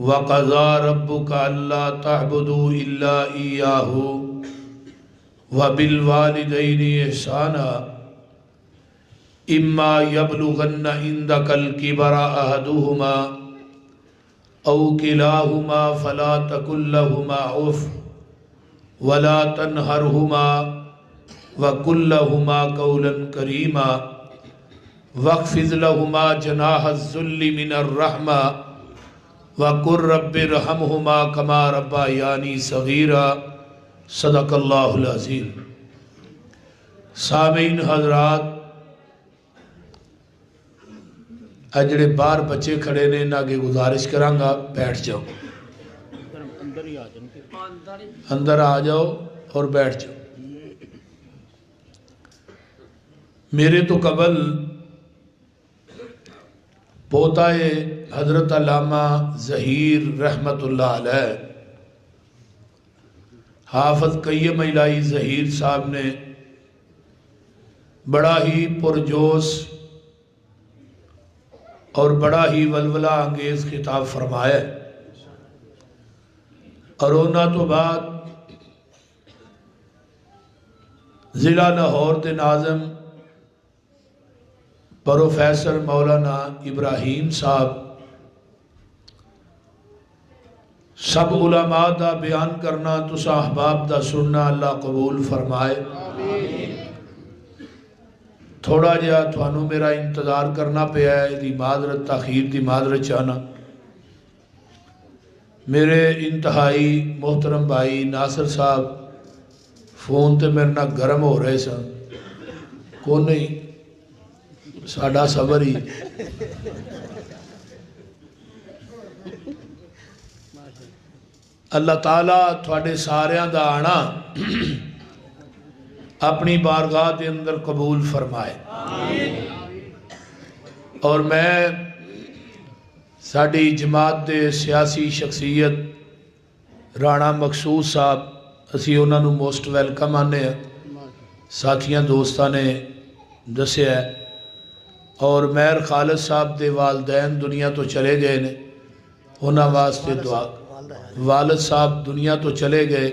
وَقَضَى رَبُّكَ أَلَّا تَعْبُدُوا إِلَّا إِيَّاهُ وَبِالْوَالِدَيْنِ إِحْسَانًا إِمَّا يَبْلُغَنَّ عِندَكَ الْكِبَرَ أَحَدُهُمَا أَوْ كِلَاهُمَا فَلَا تَقُل لَّهُمَا أُفٍّ وَلَا تَنْهَرْهُمَا وَقُل لَّهُمَا قَوْلًا كَرِيمًا وَاخْفِضْ لَهُمَا جَنَاحَ الذُّلِّ مِنَ الرَّحْمَةِ وَقُل رَّبِّ ارْحَمْهُمَا كَمَا رَبَّيَانِي صَغِيرًا صدق اللہ العظیم۔ سامعین حضرات، جڑے باہر بچے کھڑے نے انہاں کے گزارش کرانگا بیٹھ جاؤ، اندر آ جاؤ اور بیٹھ جاؤ۔ میرے تو قبل پوتائے حضرت علامہ ظہیر رحمت اللہ علیہ حافظ قیم الہی ظہیر صاحب نے بڑا ہی پرجوش اور بڑا ہی ولولہ انگیز خطاب فرمایا، اور اونا تو بعد ضلع لاہور دے ناظم پروفیسر مولانا ابراہیم صاحب سب علماء دا بیان کرنا تسا احباب دا سننا اللہ قبول فرمائے۔ تھوڑا جہا تھانوں میرا انتظار کرنا پیا ہے، دی معذرت تاخیر دی معذرت چاہنا۔ میرے انتہائی محترم بھائی ناصر صاحب فون تے میرے نہ گرم ہو رہے سن، کون نہیں ساڑھا صبر ہی۔ اللہ تعالیٰ تھوڑے ساریاں دا آنا اپنی بارگاہ دے اندر قبول فرمائے۔ اور میں ساڑھی جماعت دے سیاسی شخصیت رانا مقصود صاحب اسی انہوں نے موسٹ ویلکم آنے ہیں، ساتھیاں دوستاں نے دسے ہے، اور مہر خالد صاحب دے والدین دنیا تو چلے گئے نے، انہاں واسطے دعا۔ والد صاحب دنیا تو چلے گئے،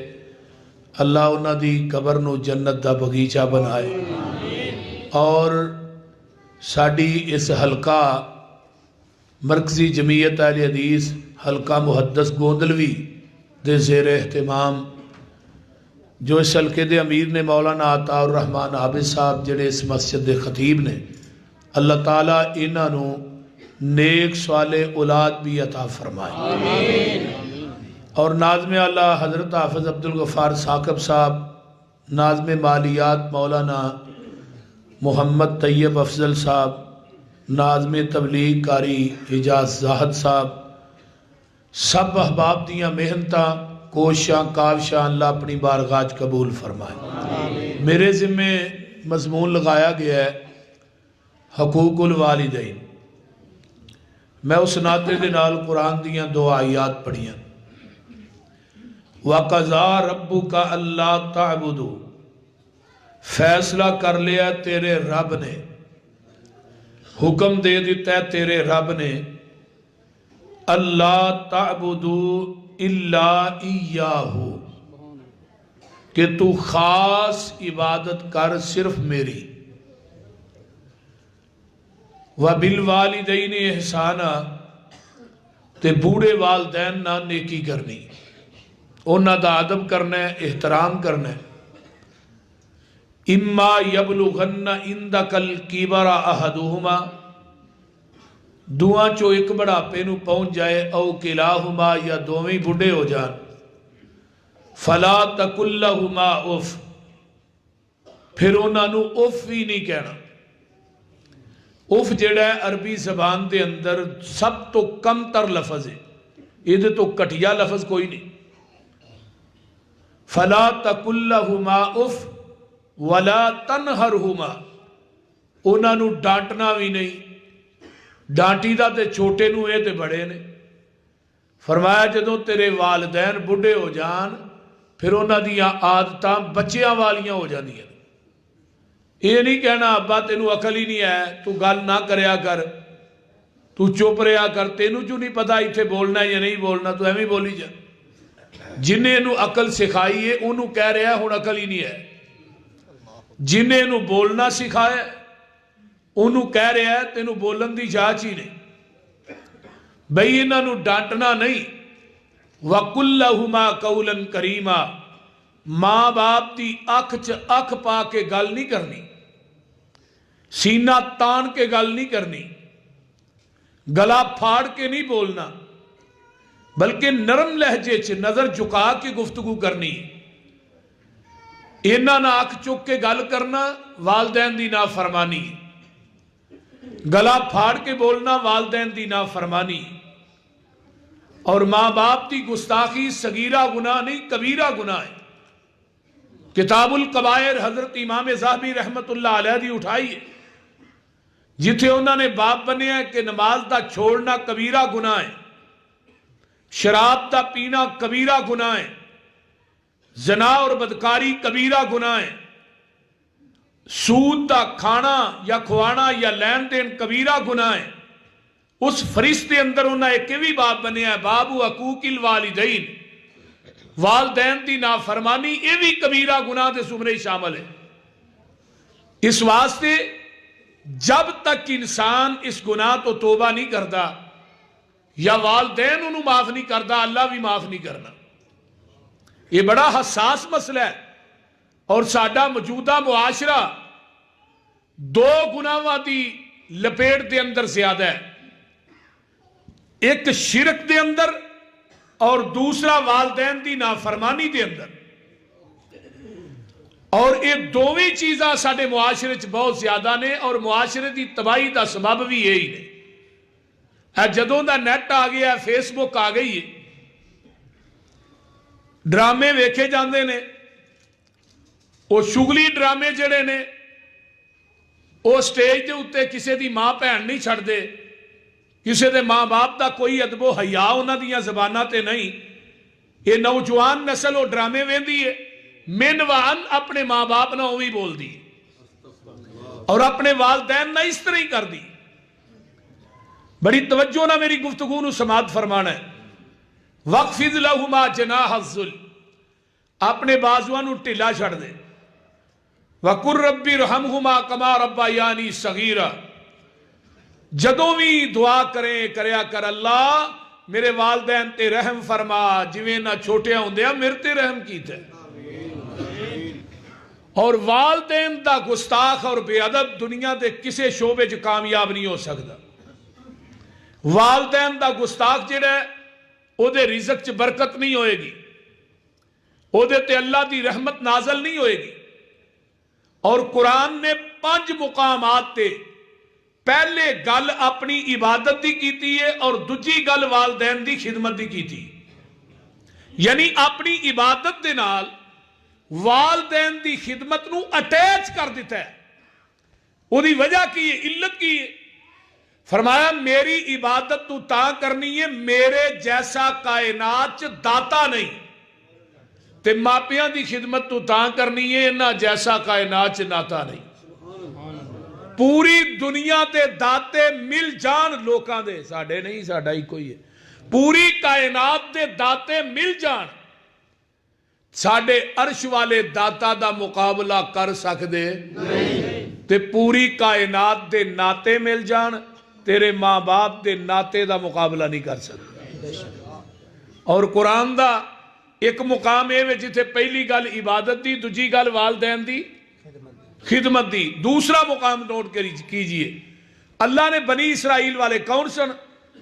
اللہ انہاں دی قبر نو جنت دا بغیچہ بنائے، اور ساڑھی اس حلقہ مرکزی جمعیت اہل حدیث حلقہ محدث گوندلوی دے زیر اہتمام جو اس حلقے دے امیر نے مولانا عطا الرحمن عابد صاحب جڑے اس مسجد دے خطیب نے، اللہ تعالیٰ انہاں نو نیک صالح اولاد بھی عطا فرمائے۔ اور ناظم اللہ حضرت حافظ عبدالغفار ثاقب صاحب، ناظم مالیات مولانا محمد طیب افضل صاحب، ناظم تبلیغ کاری اجاز زاہد صاحب، سب احباب دیاں محنتاں کوشاں کاوشاں اللہ اپنی بارگاہ قبول فرمائے۔ میرے ذمہ مضمون لگایا گیا ہے حقوق الوالدین۔ میں اس ناطے دے نال قرآن دیاں دو آیات پڑھیاں۔ وَقَضَى رَبُّكَ أَلَّا تَعْبُدُوا، فیصلہ کر لیا تیرے رب نے، حکم دے دیتا ہے تیرے رب نے، اللہ تعبدوا الا ایاہ، کہ تو خاص عبادت کر صرف میری، وَبِالْوَالِدَيْنِ احسانا، تے بوڑھے والدین نہ نیکی کرنی، انہاں دا ادب کرنا ہے، احترام کرنا ہے۔ اما یبلغن عندک الکبر احدہما، دعا چو ایک بڑھاپے نو پہنچ جائے، او کلاہما یا دوویں بڑھے ہو جان، فلا تقل لہما اف، پھر انہاں نو اف ہی نہیں کہنا۔ اف جڑا ہے عربی زبان دے اندر سب تو کم تر لفظ ہے، یہ تو کٹیا لفظ کوئی نہیں۔ فلا تقل لہما اف ولا تنہرہما، انہاں نو ڈانٹنا بھی نہیں، ڈانٹی دا تے چھوٹے نو اے تے بڑے نے۔ فرمایا جدوں تیرے والدین بڑھے ہو جان پھر انہاں دیاں عادتاں بچیاں والیاں ہو جاندیاں۔ یہ نہیں کہنا ابا تینوں عقل ہی نہیں ہے تو گل نہ کریا کر، تو چپ رہا کر، تینوں جو نہیں پتا اتنے بولنا یا نہیں بولنا، تو ایویں بولی جا۔ جنہیں انہوں عقل سکھائی ہے انہوں کہہ رہا ہے ہوں عقل ہی نہیں ہے، جنہیں انہوں بولنا سکھایا انہوں کہہ رہا ہے تینوں بولن دی جاچ ہی نہیں۔ بھئی انہوں ڈانٹنا نہیں۔ وَقُلْ لَهُمَا قَوْلًا كَرِيمًا، ماں باپ دی اکھ چ اکھ پا کے گل نہیں کرنی، سینہ تان کے گل نہیں کرنی، گلا پھاڑ کے نہیں بولنا، بلکہ نرم لہجے چ نظر جھکا کے گفتگو کرنی۔ اینا نہ اکھ چک کے گل کرنا والدین دی نافرمانی، گلا پھاڑ کے بولنا والدین دی نافرمانی۔ اور ماں باپ دی گستاخی صغیرہ گناہ نہیں کبیرہ گناہ ہے۔ کتاب القبائر حضرت امام ذہبی رحمت اللہ علیہ دی اٹھائی ہے، جتھے انہوں نے باپ بنے ہیں کہ نماز دا چھوڑنا کبیرہ گناہ ہے، شراب دا پینا کبیرہ گناہ ہے، زنا اور بدکاری کبیرہ گناہ ہے، سود دا کھانا یا کھوانا یا لین دین کبیرہ گناہ ہے۔ اس فرشتے اندر انہوں نے ایک بھی باب بنے ہیں، باب حقوق الوالدین، والدین دی نافرمانی، یہ بھی کبیرہ گناہ دے زمرے شامل ہے۔ اس واسطے جب تک انسان اس گناہ تو توبہ نہیں کرتا یا والدین انہوں معاف نہیں کرتا، اللہ بھی معاف نہیں کرنا۔ یہ بڑا حساس مسئلہ ہے، اور ساڈا موجودہ معاشرہ دو گناہاں دی لپیٹ دے اندر زیادہ ہے، ایک شرک دے اندر اور دوسرا والدین دی نافرمانی دے اندر۔ اور یہ دوویں چیزاں ساڈے معاشرے چ بہت زیادہ نے، اور معاشرے دی تباہی دا سبب بھی یہی نے۔ جدوں دا نیٹ آ گیا، فیس بک آ گئی ہے، ڈرامے ویکھے جاندے نے، وہ شغلی ڈرامے جڑے نے، وہ سٹیج دے اتے کسے دی ماں بہن نہیں چھڑ دے، کسے دے ماں باپ دا کوئی ادب و حیا انہاں دیاں زباناں تے نہیں۔ یہ نوجوان نسل وہ ڈرامے ویندی ہے، من وان اپنے ماں باپ نہ ہوئی بول دی، اور اپنے والدین نہ اس طرح ہی کر دی۔ بڑی توجہ نہ میری گفتگو نو سماعت فرمانا ہے۔ وَقْفِضْ لَهُمَا جَنَاحَ الذُّلِّ، اپنے بازواں نو ٹھلا چھڑ دے۔ وَقُلْ رَبِّ ارْحَمْهُمَا كَمَا رَبَّيَانِي صَغِيرًا، جدوں بھی دعا کریں کریا کر اللہ میرے والدین تے رحم فرما، جویں نہ چھوٹیاں ہوندیاں میرے تے رحم کیتا ہے۔ اور والدین دا گستاخ اور بے ادب دنیا دے کسے شعبے چ کامیاب نہیں ہو سکتا۔ والدین دا گستاخ جڑا ہے او دے رزق چ برکت نہیں ہوئے گی، او دے تے اللہ دی رحمت نازل نہیں ہوئے گی۔ اور قرآن نے 5 مقامات تے پہلے گل اپنی عبادت دی کیتی ہے، اور دوجی گل والدین دی خدمت دی کیتی، یعنی اپنی عبادت دے نال والدین دی خدمت نو اٹیچ کر دیتا ہے۔ وہ دی وجہ کی ہے، علت کی ہے؟ فرمایا میری عبادت تو تا کرنی ہے میرے جیسا کائنات چ داتا نہیں، تے ماپیاں دی خدمت تو تا کرنی ہے انہاں جیسا کائنات چ ناتا نہیں۔ پوری دنیا دے داتے مل جان لوکاں دے، ساڑھے نہیں ساڑھا ہی کوئی ہے، پوری کائنات دے داتے مل جان، ساڑھے عرش والے داتا دا مقابلہ کر سکدے نہیں۔ تے پوری کائنات دے ناتے مل جان، تیرے ماں باپ دے ناتے دا مقابلہ نہیں کر سکتے۔ اور قرآن دا ایک مقام ہے جتھے پہلی گل عبادت دی، دوجی گل والدین دی خدمت دی۔ دوسرا مقام نوٹ کیجئے، اللہ نے بنی اسرائیل والے کون سن؟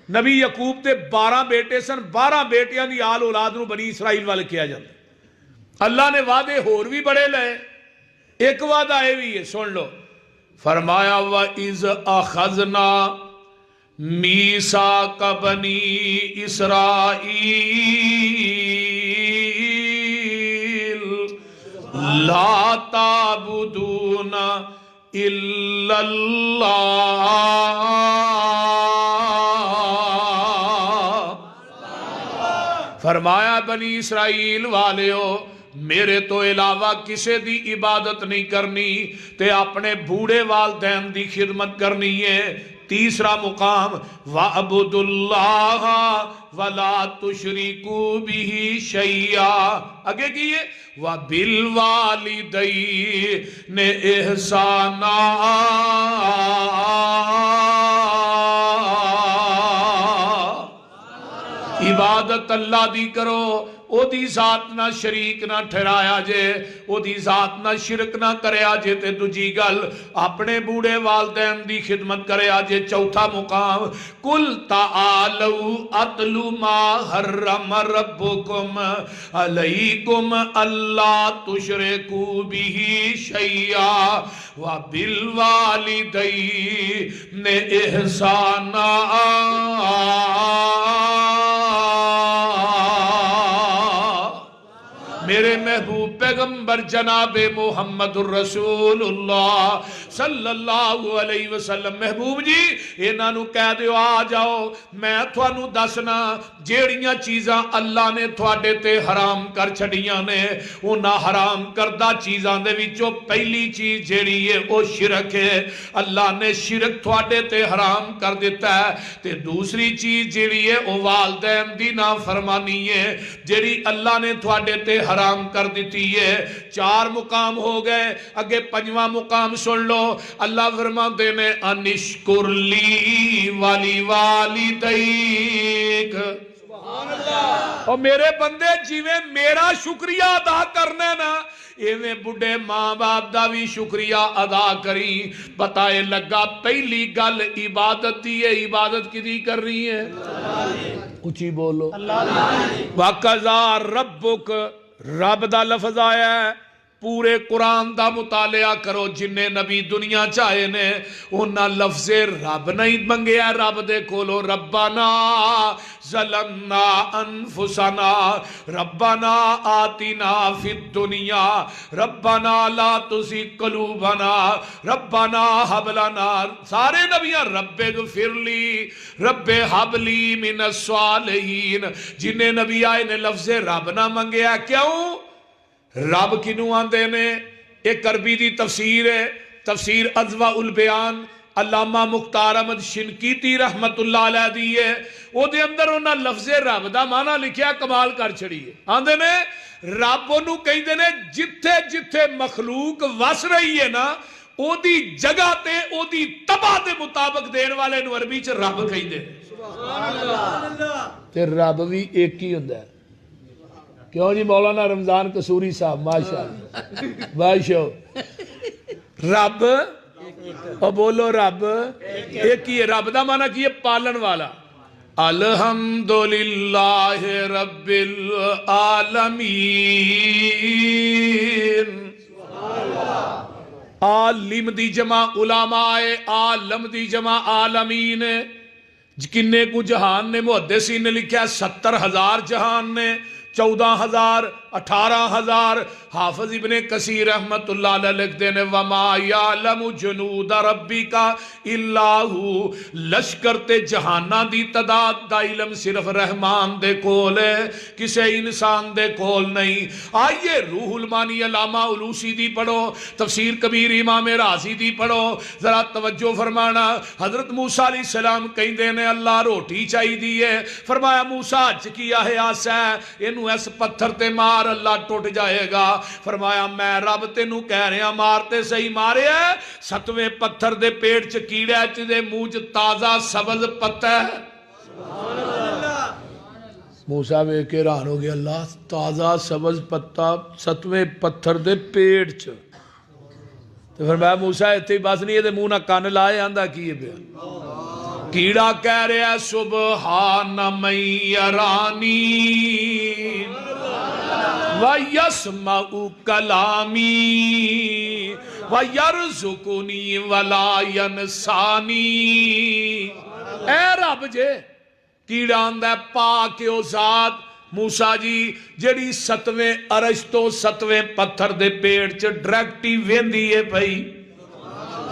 نبی یعقوب دے 12 بیٹے سن، 12 بیٹیاں دی آل اولاد نو بنی اسرائیل والے کیا جاتا۔ اللہ نے وعدے ہور بھی بڑے لئے، ایک وعدہ ہے بھی ہے، سن لو، فرمایا وَإِذْ أَخَذْنَا مِيثَاقَ بَنِي إِسْرَائِيلَ لَا تَعْبُدُونَ إِلَّا اللَّهَ، فرمایا بنی اسرائیل والیو میرے تو علاوہ کسے دی عبادت نہیں کرنی، تے اپنے بوڑھے والدین دی خدمت کرنی ہے، تیسرا مقام وَعْبُدُوا اللَّهَ وَلَا تُشْرِكُوا بِهِ شَيْئًا، آگے کیے وَبِالْوَالِدَيْنِ إِحْسَانًا، عبادت اللہ دی کرو، او دی ذات نہ شریک نہ ٹھہرایا جے، او دی ذات نہ شرک نہ کریا جے، تے دوجی گل اپنے بوڑھے والدین دی خدمت کریا جے۔ چوتھا مقام قُلْ تَعَالَوْا أَتْلُ مَا حَرَّمَ رَبُّكُمْ عَلَيْكُمْ أَلَّا تُشْرِكُوا بِهِ شَيْئًا وَبِالْوَالِدَيْنِ إِحْسَانًا، میرے محبوب پیغمبر جناب محمد الرسول اللہ صلی اللہ علیہ وسلم، محبوب جی انہاں نو کہہ دیو آ جاؤ، میں تھانوں دسنا جیڑیاں چیزاں اللہ نے تھوڑے تے حرام کر چھڑیاں نے، انہاں حرام کردہ چیزاں دے وچوں پہلی چیز جیڑی ہے وہ شرک ہے، اللہ نے شرک تھوڑے تے حرام کر دیتا ہے۔ تے دوسری چیز جیڑی ہے وہ والدین دی نافرمانی ہے، جیڑی اللہ نے تھوڑے تے حرام کر دیتی ہے۔ چار مقام ہو گئے، اگے پنجواں مقام سن لو، اللہ فرماتے ہیں انشکر لی والی والدیک، اور میرے بندے جیویں میرا شکریہ ادا کرنے نا، ایویں بڑھے ماں باپ دا بھی شکریہ ادا کری۔ بتائے لگا پہلی گل عبادت دی ہے، عبادت کدی کر رہی ہے؟ اچھی بولو، وَقَضَىٰ رَبُّكَ، رب دا لفظ آیا ہے، پورے قرآن دا مطالعہ کرو، جنہیں نبی دنیا چاہے نے انہاں لفظ رب نہیں منگیا رب دے کولو، ربنا ظلمنا انفسنا، ربنا آتنا فی الدنیا، ربنا لا تزغ قلوبنا، ربنا حب لنا، سارے نبیاں رب اغفر لی، رب حب لی من الصالحین، جنہیں نبی آئے نے لفظ رب نہ منگیا، کیوں؟ رب کنوں آندے نے؟ ایک عربی دی تفسیر ہے، تفسیر اضواء البیان، علامہ مختار احمد شنقیطی رحمت اللہ علیہ دی ہے، او دے اندر انہاں لفظ رب دا معنی لکھیا، کمال کر چھڑی ہے۔ آندے نے رب انہوں کہندے نے جتھے جتھے مخلوق وس رہی ہے نا، او دی جگہ تے او دی تباہ دے مطابق دین والے نو عربی چ رب کہندے نے۔ تے رب بھی ایک ہی ہوندا ہے، کیوں جی مولانا رمضان قصوری صاحب، ماشاءاللہ باشو، رب اور بولو رب ایک ہی ہے۔ رب دا معنی کی ہے؟ پالن والا۔ الحمدللہ رب العالمین، عالم دی جمع علماء، عالم دی جمع عالمین، کنے کو جہان نے محدثین نے لکھا 70,000 جہان نے، 14,000 18,000، حافظ ابن کثیر رحمت اللہ علیہ لکھتے ہیں وَمَا يَعْلَمُ جُنُودَ رَبِّكَ إِلَّا هُ، لشکر تے جہانہ دی تعداد دا علم صرف رحمان دے کول ہے، کسے انسان دے کول نہیں۔ آئیے روح المانی علامہ علوسی دی پڑھو، تفسیر کبیر امام رازی دی پڑھو، ذرا توجہ فرمانا۔ حضرت موسیٰ علیہ السلام کہیں دینے اللہ روٹی چاہی دیئے، فرمایا موسیٰ اج کیا ہے آسا ہے، انہوں ایس پتھر تے مار، اللہ ٹوٹ جائے گا۔ فرمایا میں رب تینوں کہہ رہے ہیں مارتے صحیح مارے ہے، 7ویں پتھر دے پیڑ چ کیڑا چ دے منہ چ تازہ سبز پتہ ہے۔ موسیٰ وے کے حیران ہو گیا، اللہ تازہ سبز پتہ 7ویں پتھر دے پیڑ چ، تو فرمایا موسیٰ اتھے بس نہیں ہے دے منہ نہ کان لائے آندہ کیے پہ۔ کیڑا کہہ رہے ہیں سبحان من یرانی وَيَسْمَعُ كَلَامِي وَيَرْزُقُنِي وَلَا يَنْسَانِي، اے رب جے کیڑا آندہ ہے پاک او ذات موسیٰ جی جڑی 7ویں عرش تو 7ویں پتھر دے پیڑ چ ڈریکٹی ویندی ہے بھئی،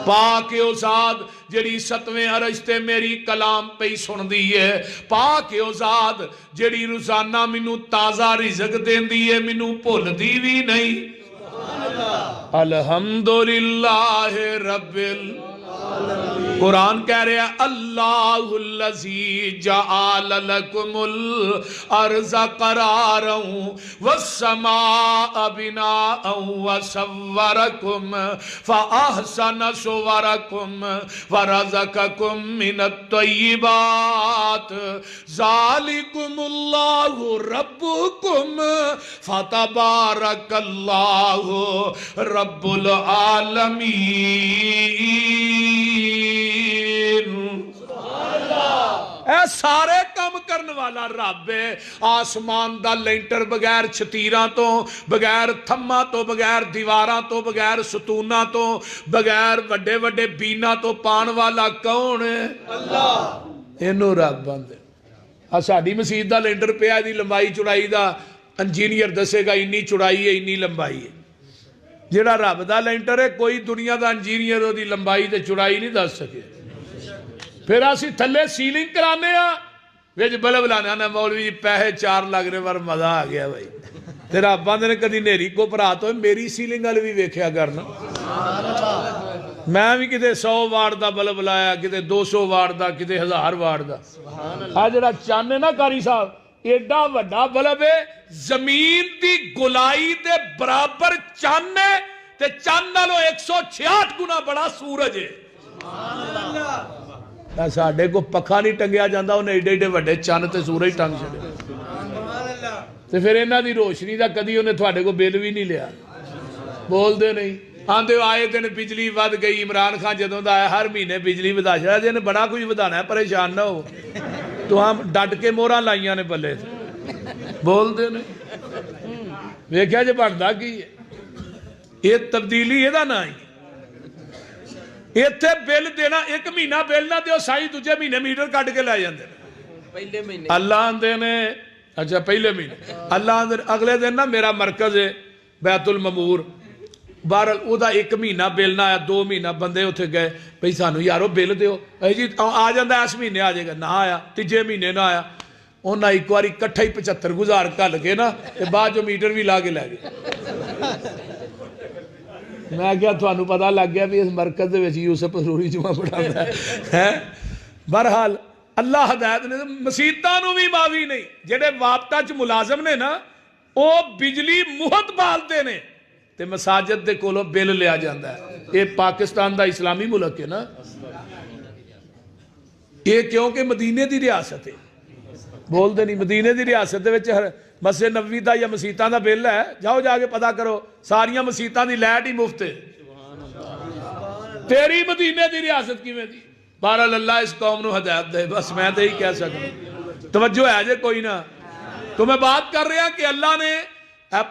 پاک او ذات جڑی 7ویں عرش تے میری کلام پہ سن دی ہے، پاک او ذات جڑی روزانہ منو تازہ رزق دین دی ہے، منو بھول دی بھی نہیں۔ الحمدللہ رب قرآن کہہ رہے ہیں اللہ الذی جعل لکم الارض قرارا والسماء بناء وصورکم فاحسن صورکم ورزقکم من الطیبات ذالکم اللہ ربکم فتبارک اللہ رب العالمین۔ اے سارے کم کرنے والا رب ہے۔ آسمان دا لینٹر بغیر چھتیراں تو، بغیر تھما تو، بغیر دیواراں تو، بغیر ستوناں تو، بغیر وڈے وڈے بینا تو پان والا کون ہے؟ اللہ۔ اینو رب بندے ساڈی مسجد دا لینٹر پیا دی لمبائی چوڑائی دا انجینئر دسے گا انی چوڑائی ہے انی لمبائی ہے۔ جیڑا رب دا لینٹر ہے کوئی دنیا دا انجینئر دی لمبائی تے چوڑائی نہیں دس سکے۔ پھر اسی تھلے سیلنگ کرانے ہاں وچ بلب لانے ہاں مولوی جی پیسے 4 لگ رہے پر مزہ آ گیا بھائی۔ تیرا بندے نے کدی نیری کو پرا تو میری سیلنگ والے بھی ویکھیا کرنا۔ میں بھی کتے 100 واٹ دا بلب لایا، کتے 200 واٹ دا، کتے 1000 واٹ دا۔ آ جڑا چانے نا کاری صاحب ایڈا وڈا بلب ہے، زمین دی گلائی دے برابر چانے تے چاند نالوں 166 گنا بڑا سورج ہے۔ ساڈے کو پکھا نہیں ٹنگیا جاندہ انہیں ایڈے ایڈے وڈے چاند تے سورج ٹنگ چھڑے تے پھر انہاں دی روشنی دا کدی انہیں تھوڑے کو بل بھی نہیں لیا۔ بول دے نہیں آندے آئے دن بجلی ود گئی، عمران خان جدوں دا آیا ہر مہینے بجلی ودا چھڑا جے نے بڑا کچھ ودانا ہے پریشان نہ ہو، تو ہم ڈٹ کے موراں لائیاں نے پلے تھے۔ بول دے نہیں ویکھیا جے بندا کی یہ تبدیلی یہ نہ آئی۔ ایتھے بل دینا ایک مہینہ بل نہ دیو سائی دوجے مہینے میٹر کٹ کے لے جاندے اللہ آندے نے۔ اچھا پہلے مہینے اللہ آندے اگلے دن نا میرا مرکز ہے بیت المامور، بہرحال او دا 1 مہینہ بل نہ آیا، 2 مہینہ بندے اتھے گئے بھئی سانو یارو بل دیو، اے جی آ جاندہ اس مہینے آ جائے گا، نہ آیا، تیجے مہینے نہ آیا۔ انہاں ایک واری کٹھا ہی 75,000 کل کے نا بعد جو میٹر بھی لا کے لے گئے۔ میں کیا تھانوں پتہ لگ گیا بھی اس مرکز دے وچ یوسف ضروری جمعہ پڑھانا ہے۔ بہرحال اللہ ہدایت نے مسیتاں نو بھی معافی نہیں، جڑے وابطہ چ ملازم نے نا او بجلی مہت بالتے نے تے مساجد دے کولوں بل لیا جاندا ہے۔ یہ پاکستان دا اسلامی ملک ہے نا، یہ کیونکہ مدینے دی ریاست ہے۔ بول دے نہیں مدینے دی ریاست دے وچ مسجد نبوی دا یا مسیتاں دا بل ہے، جاؤ جا کے پتہ کرو ساریاں مسیتاں دی لائٹ ہی مفت ہے۔ تیری مدینے دی ریاست کی میں دی؟ بہرحال اللہ اس قوم نو ہدایت دے، بس میں تے ہی کہہ سکتا۔ توجہ ہے جے کوئی نہ، تو میں بات کر رہا کہ اللہ نے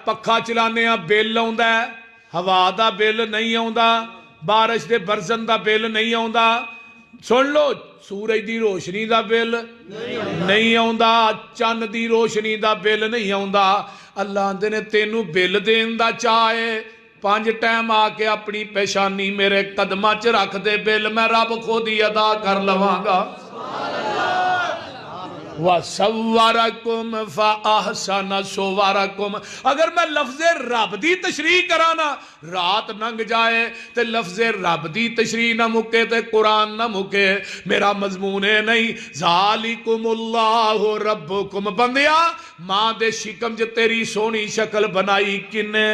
پکھا چلانے ہاں بل آوندا ہے، ہوا دا بل نہیں آوندا، بارش دے برزن دا بل نہیں آوندا، سن لو سورج دی روشنی دا بل نہیں آوندا، چند دی روشنی دا بل نہیں آوندا۔ اللہ آندے نے تینوں بل دین دا چاہے 5 ٹائم آ کے اپنی پیشانی میرے قدمہ چ رکھ دے بل میں رب خود ہی ادا کر لواں گا۔ وَصَوَّرَكُمْ فَأَحْسَنَ صُوَرَكُمْ۔ اگر میں لفظ رب دی تشریح کرانا رات ننگ جائے تے لفظ رب دی تشریح نہ مکے تے قرآن نہ مکے، میرا مضمون ہے نہیں۔ ذَالِكُمُ اللَّهُ رَبُّكُمْ۔ بندیا ماں دے شکم جو تیری سونی شکل بنائی کنے؟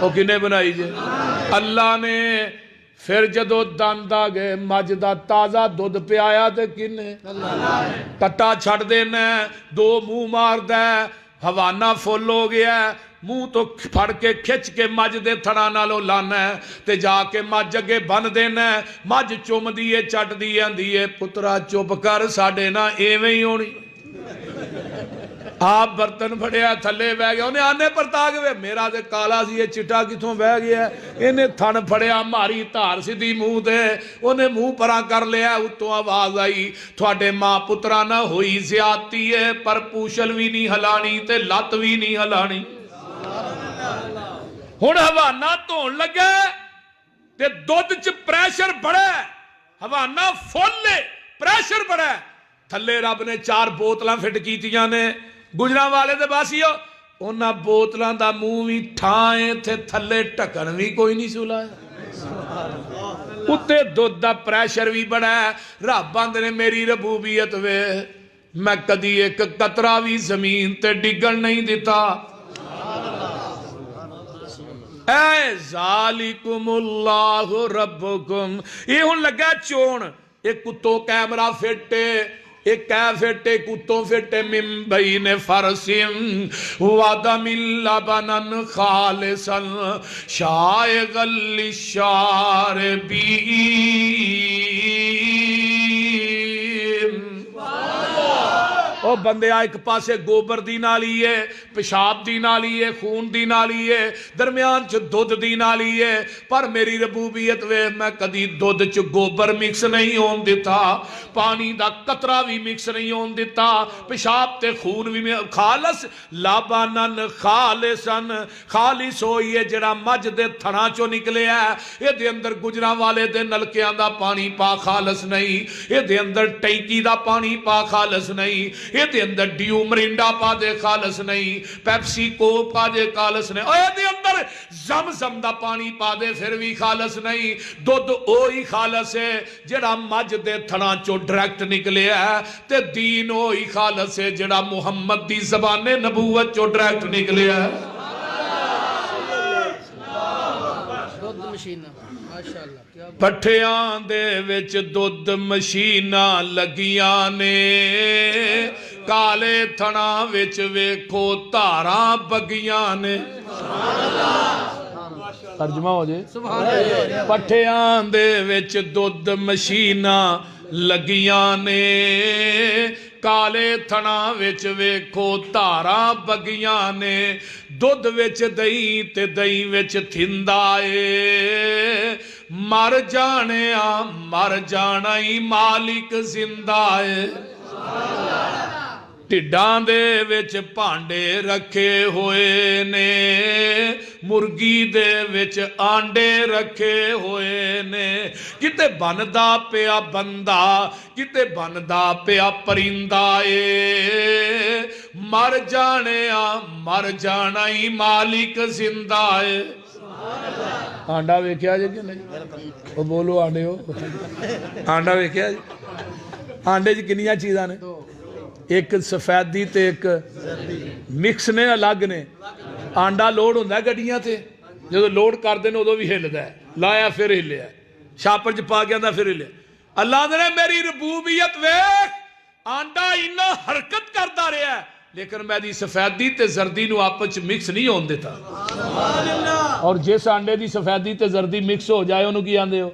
وہ کنے بنائی جے؟ اللہ نے۔ پھر جدو دند آ گئے مجھ دا تازہ دودھ پیایا تے کنے؟ ٹٹا چھڑ دینا، 2 منہ مار دے، حوانہ فل ہو گیا ہے، منہ تو پھڑ کے کھچ کے مجھ دے تھڑا نالو لانا ہے تے جا کے مجھ اگے بن دینا ہے۔ مجھ چوم دیئے چٹ دیئے اندیئے پترا چپ کر ساڑے نہ ایویں ہی ہونی۔ آپ برتن پھڑیا تھلے بہ گیا، انہیں آنے پر تاگ ہوئے میرا دے کالا سی یہ چٹا کتوں بہ گیا ہے، انہیں تھن پھڑیا ماری تار سیدھی منہ دے، انہیں منہ پرا کر لیا، اتوں آواز آئی تھوڑے ماں پترا نہ ہوئی زیادتی ہے، پر پوشل بھی نہیں ہلانی تے لت بھی نہیں ہلانی۔ ہن حوانہ دھون لگے تے دودھ چ پریشر بڑھے، حوانہ فل لے پریشر بڑھے، تھلے رب نے 4 بوتلاں فٹ کیتیاں نے، گجرا والے دے باسیو انہاں بوتلاں دا منہ بھی ٹھائیں تھے، تھلے ٹکن بھی کوئی نہیں سلایا۔ اتنے دودھ دا پریشر بھی بڑا ہے رب آندے نے میری ربوبیت وے میں کدی ایک قطرہ بھی زمین تے ڈگن نہیں دیتا اے ذالکم اللہ ربکم یہ ہن لگا چون ایک کتوں کیمرہ فٹے ایک فٹے کتوں فٹے من بین فرسم ودم لبنا خالصا شائغا للشاربین او بندے ایک پاسے گوبر دی نالی ہے پیشاب دی نالی ہے خون دی نالی ہے درمیان چ دودھ دی نالی ہے پر میری ربوبیت وے میں کدی دودھ چ گوبر مکس نہیں ہون دیتا پانی دا قطرہ بھی مکس نہیں ہون دیتا پیشاب تے خون بھی خالص لبنن خالصن خالص ہوئی ہے جڑا مجھ دے تھنا چو نکلے ہے یہ دے اندر گجراں والے دے نلکیاں دا پانی پا خالص نہیں یہ دے اندر ٹینکی دا پانی پا خالص نہیں یہ دے اندر ڈیو مرنڈا پا دے خالص نہیں پیپسی کو پا دے خالص نہیں یہ دے اندر زمزم دا پانی پا دے پھر بھی خالص نہیں دودھ اوہی خالص ہے جڑا مجھ دے تھنا چو ڈریکٹ نکلے ہے تے دین اوہی خالص ہے جڑا محمد دی زبان نبوت چو ڈریکٹ نکلے ہے پٹھیاں دے وچ دودھ مشیناں لگیاں نے کالے تھنا وچ ویکھو تاراں بگیاں نے ترجمہ ہو جائے پٹھیاں دے وچ دودھ مشیناں لگیاں نے کالے تھنا وچ ویکھو تاراں بگیاں نے دودھ وچ دہی تے دہی وچ تھندا اے مر جانا ہی مالک زندہ اے ٹڈاں دے وچ پانڈے رکھے ہوئے نے مرگی دے وچ آنڈے رکھے ہوئے نے کتے بندا پیا بندہ کتے بندا پیا پرندہ اے مر جانا ہی مالک زندہ اے آنڈا ویکھیا جے کہ نہیں وہ بولو آنڈے ہو آنڈا ویکھیا جے آنڈے جی کنیاں چیزاں نے ایک سفیدی تے ایک مکس نے الگ نے آنڈا لوڈ ہوندہ ہے گڑیاں تے جو لوڈ کر دینے وہ بھی ہلدا ہے لایا پھر ہلیا شاپر چ پا گیا تھا پھر ہلیا اللہ نے میری ربوبیت ویکھ آنڈا انہا حرکت کرتا رہا ہے لیکن میں دی سفیدی تے زردی نو آپس مکس نہیں ہون دیتا اور جس آنڈے دی سفیدی تے زردی مکس ہو جائے انہوں کی آندے ہو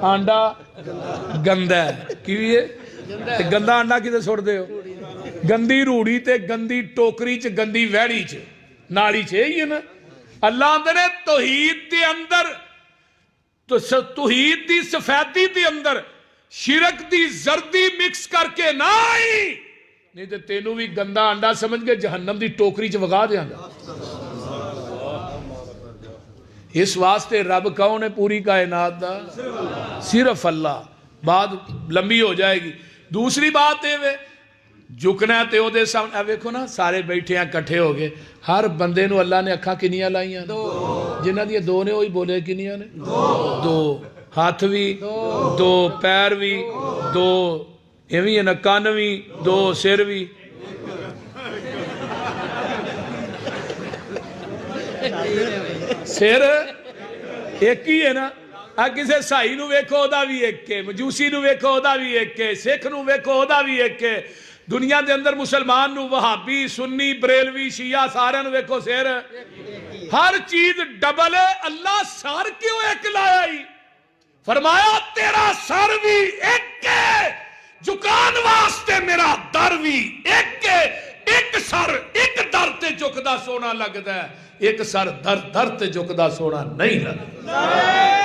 آنڈا گندہ ہے کیوں یہ گندہ آنڈا کی تے چھوڑ دے ہو گندی روڑی تے گندی ٹوکری چ گندی ویڑی چ ناڑی چ یہ نا اللہ نے توحید دے اندر توحید دی سفیدی دے اندر شرک دی زردی مکس کر کے نہیں تے تینوں بھی گندہ آنڈا سمجھ کے جہنم دی ٹوکری چ وگا دے آنڈا اس واسطے رب کون ہے پوری کائنات دا صرف اللہ بات لمبی ہو جائے گی دوسری بات ہے جھکنا ہے تے او دے سامنے ویکھو نا سارے بیٹھے ہیں کٹھے ہو گئے ہر بندے نو اللہ نے اکھاں کنیاں لائیاں جنہ دی دو نے وہی بولے کنیاں نے دو ہاتھ بھی دو پیر بھی دو ایویں ہے نا کان بھی دو سر بھی سر ایک ہی ہے نا کسے سائی نو ویکھو دا بھی ایک کے مجوسی نو ویکھو دا بھی ایک کے سکھ نو ویکھو دا بھی ایک کے دنیا دے اندر مسلمان نو وہابی سنی بریلوی شیعہ سارے نو ویکھو سیر ہر چیز ڈبل ہے اللہ سار کیوں ایک لایا ہی فرمایا تیرا سر بھی ایک کے جکان واسطے میرا در بھی ایک کے ایک سر ایک در تے جکدا سونا لگدا ہے ایک سر در تے جکدا سونا نہیں لگدا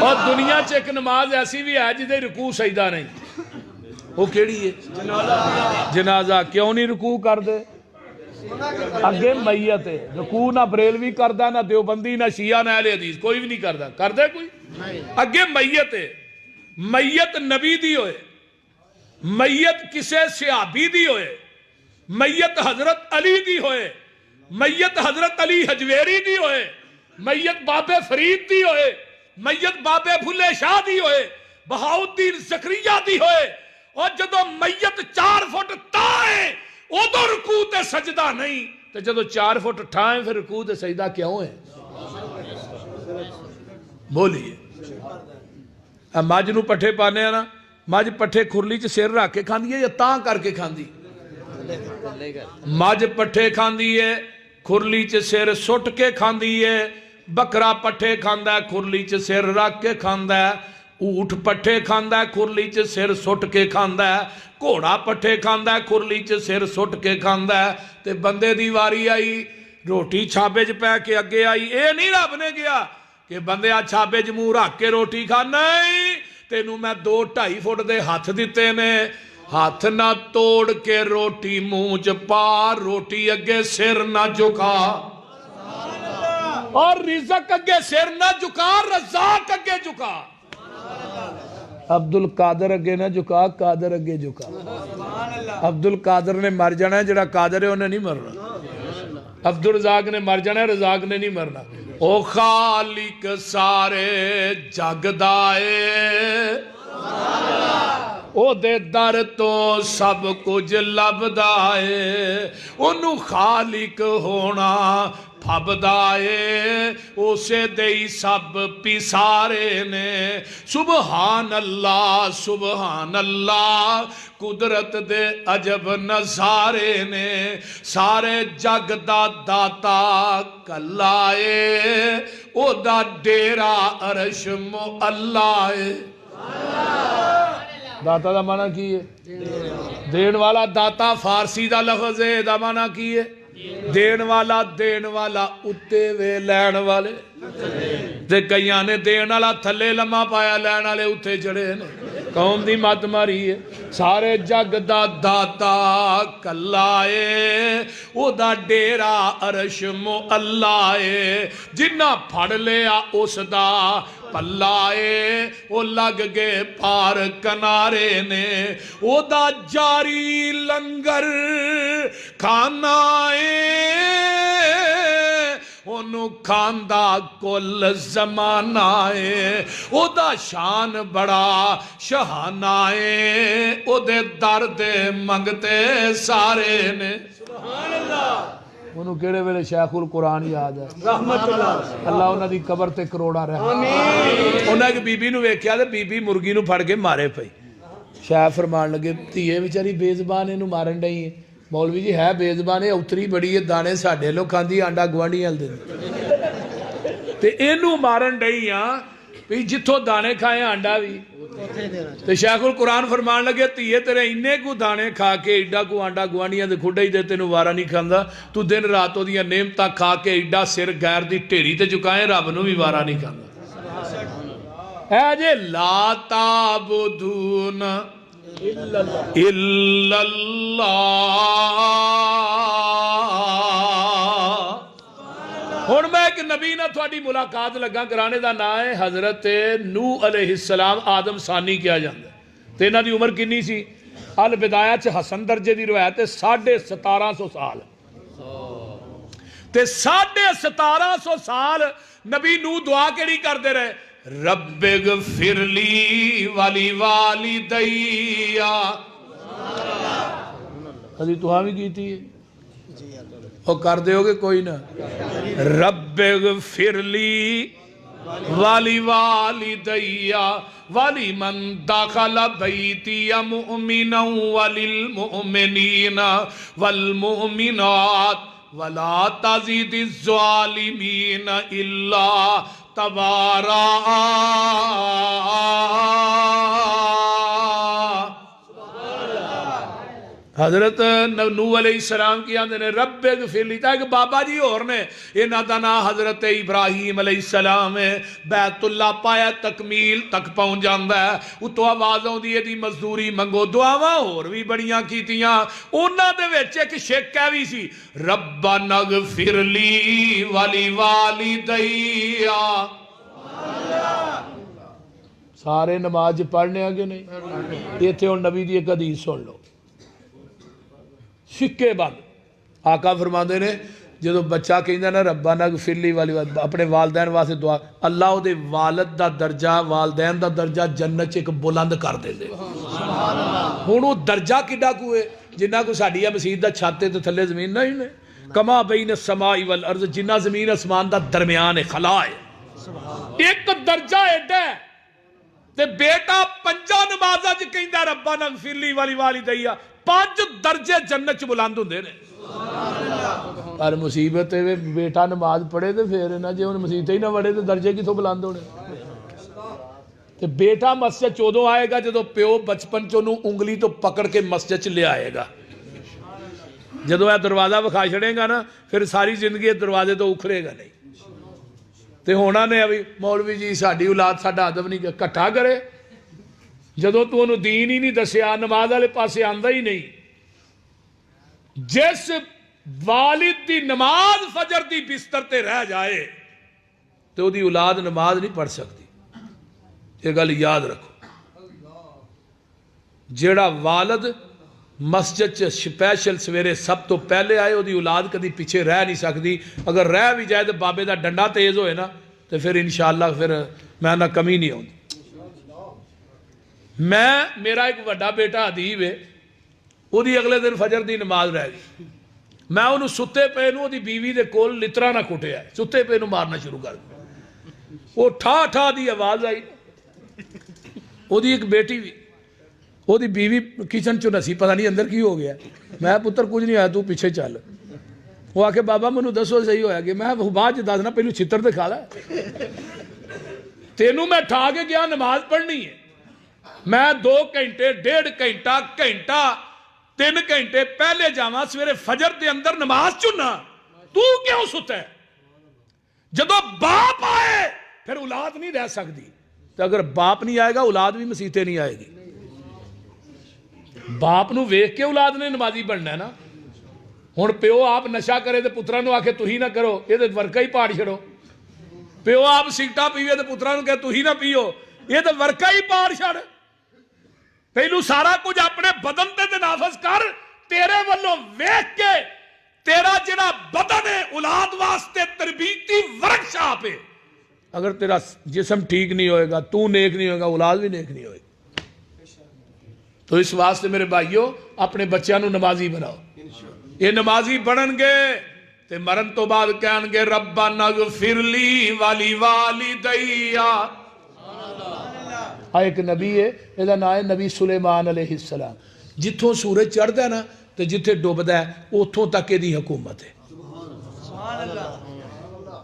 اور دنیا چ ایک نماز ایسی بھی ہے جدے رکوع سجدہ نہیں وہ کیڑی ہے جنازہ کیوں نہیں رکوع کر دے اگے میت ہے، رکوع نہ بریلوی کردہ، نہ دیوبندی، نہ شیعہ، نہ اہل حدیث، کوئی بھی نہیں کردہ، کردہ کوئی؟ اگے میت ہے، میت نبی دی ہوئے، میت کسے صحابی دی ہوئے، میت حضرت علی دی ہوئے، میت حضرت علی حجویری دی ہوئے، میت بابے فرید دی ہوئے، میت بابے بھلے شاہ دی ہوئے، بہاؤدین زکریہ دی ہوئے، اور جدو میت 4 فٹ تائیں ادو رکوع تے سجدہ نہیں، تو جدو 4 فٹ ٹھائیں پھر رکوع تے سجدہ کیوں ہے؟ بولیے مجھ نو پٹھے پانے ہیں نا، مجھ پٹھے کھرلی چ سر رکھ کے کھاندی ہے یا تاں کر کے کھاندی؟ مجھ پٹھے کھاندی ہے کھرلی چ سر سٹ کے کھاندی ہے، بکرا پٹھے کھاندا ہے کھرلی چ سر رکھ کے کھاندا ہے، اونٹ پٹھے کھاندا ہے کھرلی چ سر سٹ کے کھاندا ہے، گھوڑا پٹھے کھاندا ہے کھرلی چ سر سٹ کے کھاندا ہے، تے بندے دی واری آئی روٹی چھابے چ پہ کے اگے آئی، اے نہیں رب نے گیا کہ بندے آ چھابے چ منہ رکھ کے روٹی کھا، نہیں تینوں میں 2-2.5 فٹ دے ہاتھ دیتے نے، ہاتھ نہ توڑ کے روٹی منہ چ پا، روٹی اگے سر نہ جھکا، اور رزق اگے سر نہ جھکا، رزاق اگے جھکا، عبد القادر اگے نہ جھکا، قادر اگے جھکا۔ عبد القادر نے مر جانا ہے، جڑا قادر ہے انہیں نہیں مرنا، عبد الرزاق نے مر جانا ہے، رزاق نے نہیں مرنا۔ او خالق سارے جگ دائے، او دے در تو سب کچھ لبدا ہے، انہوں خالق ہونا پھبدا ہے، اسے دئی سب پیسارے نے، سبحان اللہ قدرت دے عجب نظارے نے، سارے جگ دا داتا کلائے، او دا ڈیرا عرش معلا ہے۔ داتا دا معنی کی ہے؟ دین والا، داتا فارسی دا لفظ ہے، دا معنی کی ہے؟ دین والا اتے وے لین والے، تے کئیاں نے دین والا تھلے لمحہ پایا، لین والے اتے چڑھے نے، قوم دی مت ماری ہے۔ سارے جگ دا داتا کلائے، او دا ڈیرا عرش معلا ہے، جنہ پھڑ لیا اس دا پلائے، او لگ گئے پار کنارے نے، او دا جاری لنگر کھانا انہوں کھاندہ کل زمانہ ہے، او دا شان بڑا شہانہ ہے، او دے درد منگتے سارے نے۔ سبحان اللہ۔ انہوں کیڑے ویلے شیخ القرآن یاد ہے، رحمت اللہ انہوں دی قبر تے کروڑا رہا۔ انہوں ایک بی بی نو ویکھیا تے بی بی مرگی نو پھڑ کے مارے پئی، شیخ فرمان لگے تیئے بیچاری بے زبان انہوں مارن نہیں ہے، مولوی جی ہے بے زبان ہے، اتری بڑی ہے، دانے ساڑھے لوگ کھاندی آنڈا گوانڈی ہل دیں تے انہوں مارن نہیں ہے، جتھو دانے کھائے آنڈا بھی، تے شیخ القرآن فرمان لگے تیئے تیرے انہیں کو دانے کھا کے ایڈا کو آنڈا گوانڈیاں دے کھوڑے ہی دے تینوں وارا نہیں کھاندا، تو دن راتوں دیا نعمتاں کھا کے ایڈا سر غیر دی ٹیڑی تے چکائیں، رب نو بھی وارا نہیں کھاندا۔ اے جے لا تعبدون الا اللہ، ہن میں ایک نبی نہ تھوڑی ملاقات لگا کرانے دا نا ہے حضرت نوح علیہ السلام، آدم ثانی کیا جاندہ ہے، تے انہاں دی عمر کنی سی؟ البدایہ چھ حسن درجے دی روایت ہے 1750 سال، تے 1750 سال نبی نوح دعا کیڑی کر دے رہے، رب اغفر لی ولی والدیا، کدی تو ہاں بھی کیتی ہے اور کر دے ہوگے کوئی نہ، رب اغفر لی ولی والدیا ولی من داخل بیتی مؤمنا وللمؤمنین والمؤمنات ولا تزید الظالمین الا تبارا۔ حضرت نوح علیہ السلام کی آندے نے رب اغفر لی، تاکہ بابا جی اور نے انہاں دا نام حضرت ابراہیم علیہ السلام ہے، بیت اللہ پایا تکمیل تک پہنچ جاندا ہے، اتو آواز آؤندی ہے دی مزدوری منگو، دعاواں اور بھی بڑیاں کیتیاں، انہاں دے وچ ایک شک بھی سی ربنا اغفر لی ولی والدی، سارے نماز پڑھنے آگے نہیں، یہ تھے اور نبی دی ایک حدیث سن لو، سکے بند آقا فرماندے نے جدو بچہ کہندا نا ربنا اغفر لی والی اپنے والدین واسطے دعا، اللہ دے والد دا درجہ والدین دا درجہ جنت ایک بلند کر دے دے، ہن وہ درجہ کڈا کوئے جنہ کو ساڈی مسجد دا چھاتے تے تھلے زمین نہیں نے، کما بین السماء والارض، جنہ زمین اسمان دا درمیان ہے خلا ہے، ایک درجہ ایڈا ہے تے بیٹا پنجا نمازاں وچ کہندا ربنا اغفر لی والی والدی، 5 درجے جنت چ بلند ہوندے نے، پر مصیبت ہے بیٹا نماز پڑھے تے پھر نہ جے ہن مسیت ہی نہ وڑے تے درجے کتھوں بلند ہونے، تے بیٹا مسجد چودوں آئے گا جدو پیو بچپن چونوں انگلی تو پکڑ کے مسجد چ لے آئے گا، جدو یہ دروازہ بکھا چھڑے گا نا پھر ساری زندگی دروازے تو اکھرے گا نہیں، تے ہونا نے ابھی مولوی جی ساڈی اولاد ساڈا ادب نہیں کٹھا کرے، جدو تو انہوں دین ہی نہیں دسیا نماز والے پاسے آندا ہی نہیں، جس والد دی نماز فجر دی بستر تے رہ جائے تو دی اولاد نماز نہیں پڑھ سکتی، یہ گل یاد رکھو، جیڑا والد مسجد چ سپیشل سویرے سب تو پہلے آئے وہ دی اولاد کدی پیچھے رہ نہیں سکتی، اگر رہ بھی جائے تو بابے دا ڈنڈا تیز ہوئے نا تو پھر انشاءاللہ پھر میں نہ کمی نہیں ہوندی۔ میرا ایک وڈا بیٹا ادیب ہے، وہ دی اگلے دن فجر دی نماز رہ گئی، میں انہوں ستے پہ نو دی بیوی دے کول لترا نہ کھٹے آئے، ستے پہ نو مارنا شروع کر دیا، وہ ٹھا ٹھا دی آواز آئی، وہ دی ایک بیٹی بھی، وہ دی بیوی کچن چو نسی پتہ نہیں اندر کی ہو گیا، میں پتر کچھ نہیں آیا تو پیچھے چل، وہ آکے بابا منو دسو صحیح ہویا کہ میں بعد چ دسنا پہلو چھتر دکھا لا، تینوں میں ٹھا کے گیا نماز پڑھنی ہے، میں 2 گھنٹے 1.5 گھنٹہ 3 گھنٹے پہلے جاواں سویرے فجر دے اندر نماز چننا، تو کیوں ستا ہے؟ جدو باپ آئے پھر اولاد نہیں رہ سکتی، تو اگر باپ نہیں آئے گا اولاد بھی مسیتے نہیں آئے گی، باپ نو ویکھ کے اولاد نے نمازی بننا ہے نا، ہن پیو آپ نشہ کرے تے پتراں نو آکھے تسی نہ کرو، یہ تے ورکا ہی پاڑ چھڑو، پیو آپ سگٹا پیوے تے پتراں نو کہے تسی نہ پیو، یہ تے ورکا ہی پاڑ چھڑ، پہلو سارا کچھ اپنے بدن تے نافذ کر، تیرے والوں ویکھ کے تیرا جڑا بدن ہے اولاد واسطے تربیتی ورکشاپ ہے، اگر تیرا جسم ٹھیک نہیں ہوئے گا تو نیک نہیں ہوگا اولاد بھی نیک نہیں ہوئے گا، تو اس واسطے میرے بھائیوں اپنے بچیاں نو نمازی بناؤ، یہ نمازی بنن گے تے مرن تو بعد کہن گے ربنا اغفر لی ولی والدی، ایک نبی ہے یہ نام ہے نبی سلیمان علیہ السلام، جتھوں سورج چڑھتا ہے نا تو جتھے ڈوبدا ہے اتھوں تک دی حکومت ہے،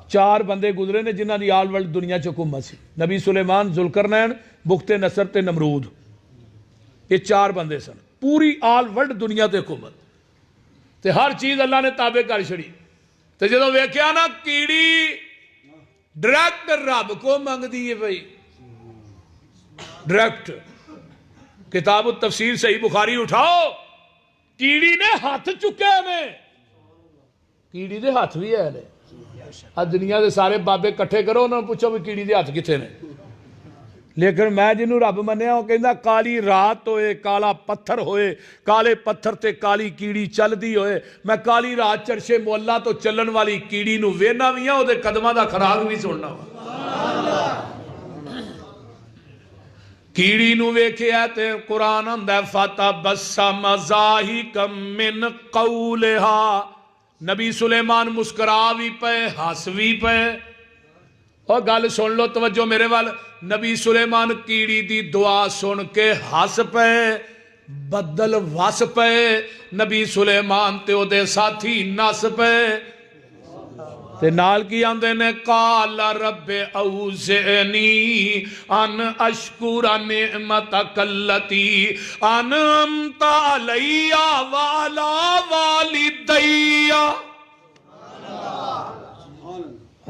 4 بندے گزرے نے جنہاں دی آل ورلڈ دنیا چ حکومت سی، نبی سلیمان، ذوالقرنین، بخت نصر تے نمرود، یہ 4 بندے سن، پوری آل ورلڈ دنیا تے حکومت، تے ہر چیز اللہ نے تابع کر چھڑی، تے جدوں ویکھیا نا کیڑی ڈائریکٹ رب کو منگ دی ہے بھائی، ڈائریکٹ کتاب التفسیر صحیح بخاری اٹھاؤ، کیڑی نے ہاتھ چکے نے، کیڑی دے ہاتھ بھی ہے نے، دنیا دے سارے بابے کٹھے کرو انہوں نے پوچھو بھی کیڑی دے ہاتھ کتھے نے، لیکن میں جنہوں رب منیا وہ کہندا کالی رات ہوئے کالا پتھر ہوئے، کالے پتھر تے کالی کیڑی چل دی ہوئے، میں کالی رات چرشے مولا تو چلن والی کیڑی نو وینا بھی ہوں دے قدمہ دا خراغ بھی سننا ہوا، کیڑی نو ویکھے تے قرآن اندہ فتبسم ضاحکا من قولہا، نبی سلیمان مسکرا بھی پے ہس بھی پے، اور گل سن لو توجہ میرے وال، نبی سلیمان کیڑی دی دعا سن کے ہس پے، بدل وس پے، نبی سلیمان تے او دے ساتھی نس پے، تے نال کی آندے نے قال رب اوزعنی ان اشکر نعمتک التی انعمت علی وعلی والدی.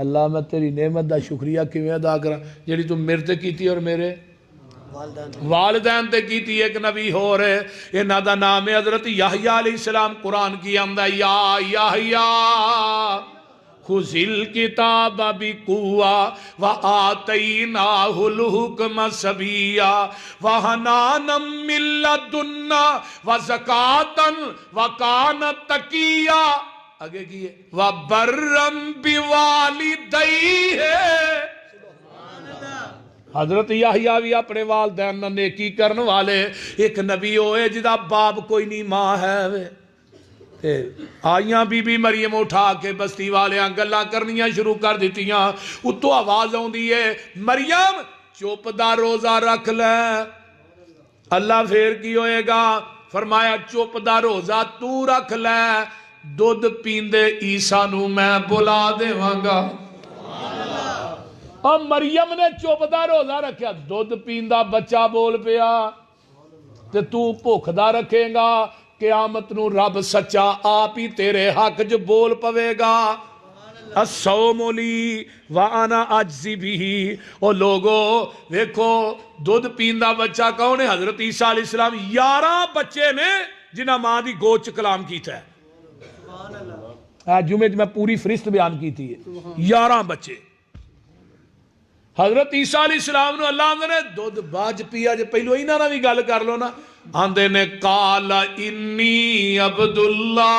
اللہ میں تیری نعمت دا شکریہ کیویں ادا کراں جڑی تو میرے تے کیتی اور میرے والدین تے کیتی. ایک نبی ہو رہے انہاں دا نام ہے حضرت یحییٰ علیہ السلام. قرآن کی آمدہ یا یحییٰ خذ الکتاب بقوة وآتیناہ الحکم صبیا وحنانا من لدنا وزکاة وکان تقیا. آگے کیے وبرم بوالدیہ. حضرت یحییٰ بھی اپنے والدین نہ نیکی کرن والے ایک نبی ہوئے جدا باپ کوئی نہیں ماں ہے. آئیاں بی بی مریم اٹھا کے بستی والیاں گلاں کرنیاں شروع کر دیتیاں. اتو آواز آن دیئے مریم چوپ دا روزہ رکھ لے. اللہ پھر کی ہوئے گا؟ فرمایا چوپ دا روزہ تو رکھ لے دودھ پیندے عیسیٰ نو میں بلا دے وانگا. اور مریم نے چوپ دا روزہ رکھیا دودھ پیندہ بچہ بول پیا تے تو بھوک دا رکھے گا قیامت نو رب سچا آپ ہی تیرے حق جو بول پوے گا. الصوم لی وانا اجزی بھی. او لوگو دیکھو دودھ پیندہ بچہ کون ہے؟ حضرت عیسیٰ علیہ السلام. 11 بچے نے جنہ ماں دی گوچ کلام کیتا ہے. جمعے میں پوری فہرست بیان کی تھی 11 بچے. حضرت عیسیٰ علیہ السلام نے اللہ آندے نے دودھ باج پیا جے پہلو ہی نہ بھی گل کر لو نا. آندے نے قال انی عبداللہ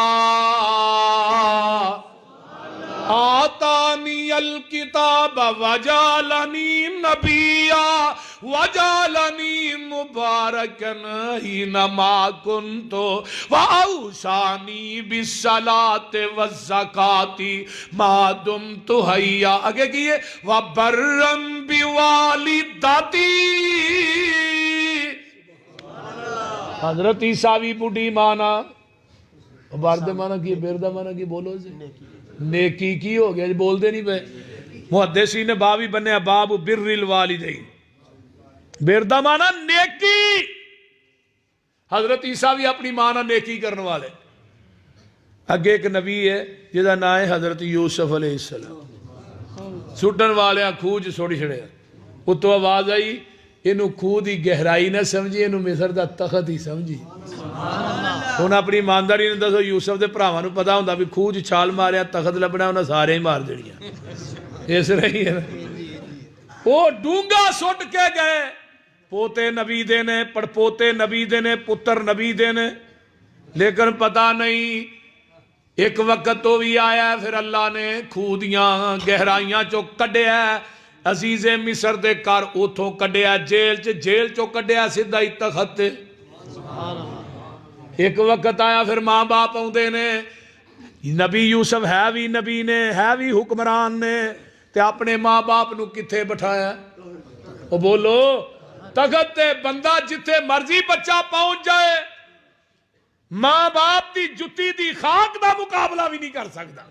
آتانی الکتاب وجعلنی نبیا وجعلنی مبارکن حینما کنت واوصانی بالصلاۃ والزکاۃ ما دمت حیا. آگے کیے وبرم بوالدتی. حضرت عیسیٰ بھی بڑھی مانا بارد مانا کی بیردہ مانا کی بولو سے نیکی کی ہو گیا بول دے نہیں پہ. محدثین نے بابی بننے باب بر الوالدین. بیردہ مانا نیکی. حضرت عیسیٰ بھی اپنی مانا نیکی کرنے والے. اگے ایک نبی ہے جہاں نام ہے حضرت یوسف علیہ السلام. سٹن والے کھوج سوڑی چھڑے اتو آواز آئی انہوں خود ہی گہرائی نہ سمجھی انہوں مصر دا تخت ہی سمجھی. انہوں اپنی ایمانداری نے دسو یوسف دے پراواں نوں پتہ ہوندا بھی کھوج چھال ماریا تخت لبنا انہاں سارے ہی مار دینیاں. اس رہی ہے وہ ڈونگا سٹ کے گئے. پوتے نبی دے نے پڑپوتے نبی دے نے پتر نبی دے نے لیکن پتہ نہیں ایک وقت تو بھی آیا پھر اللہ نے کھودیاں گہرائیاں چو کڈیا عزیز مصر دے کار اوتھوں کڈیا جیل چو کڈیا سدھا ہی تخت. ایک وقت آیا پھر ماں باپ آؤندے نے نبی یوسف ہے بھی نبی نے ہے بھی حکمران نے تے اپنے ماں باپ نو کتھے بٹھایا. وہ بولو تخت تے بندہ جتھے مرضی بچہ پہنچ جائے ماں باپ دی جتی دی خاک دا مقابلہ بھی نہیں کر سکتا.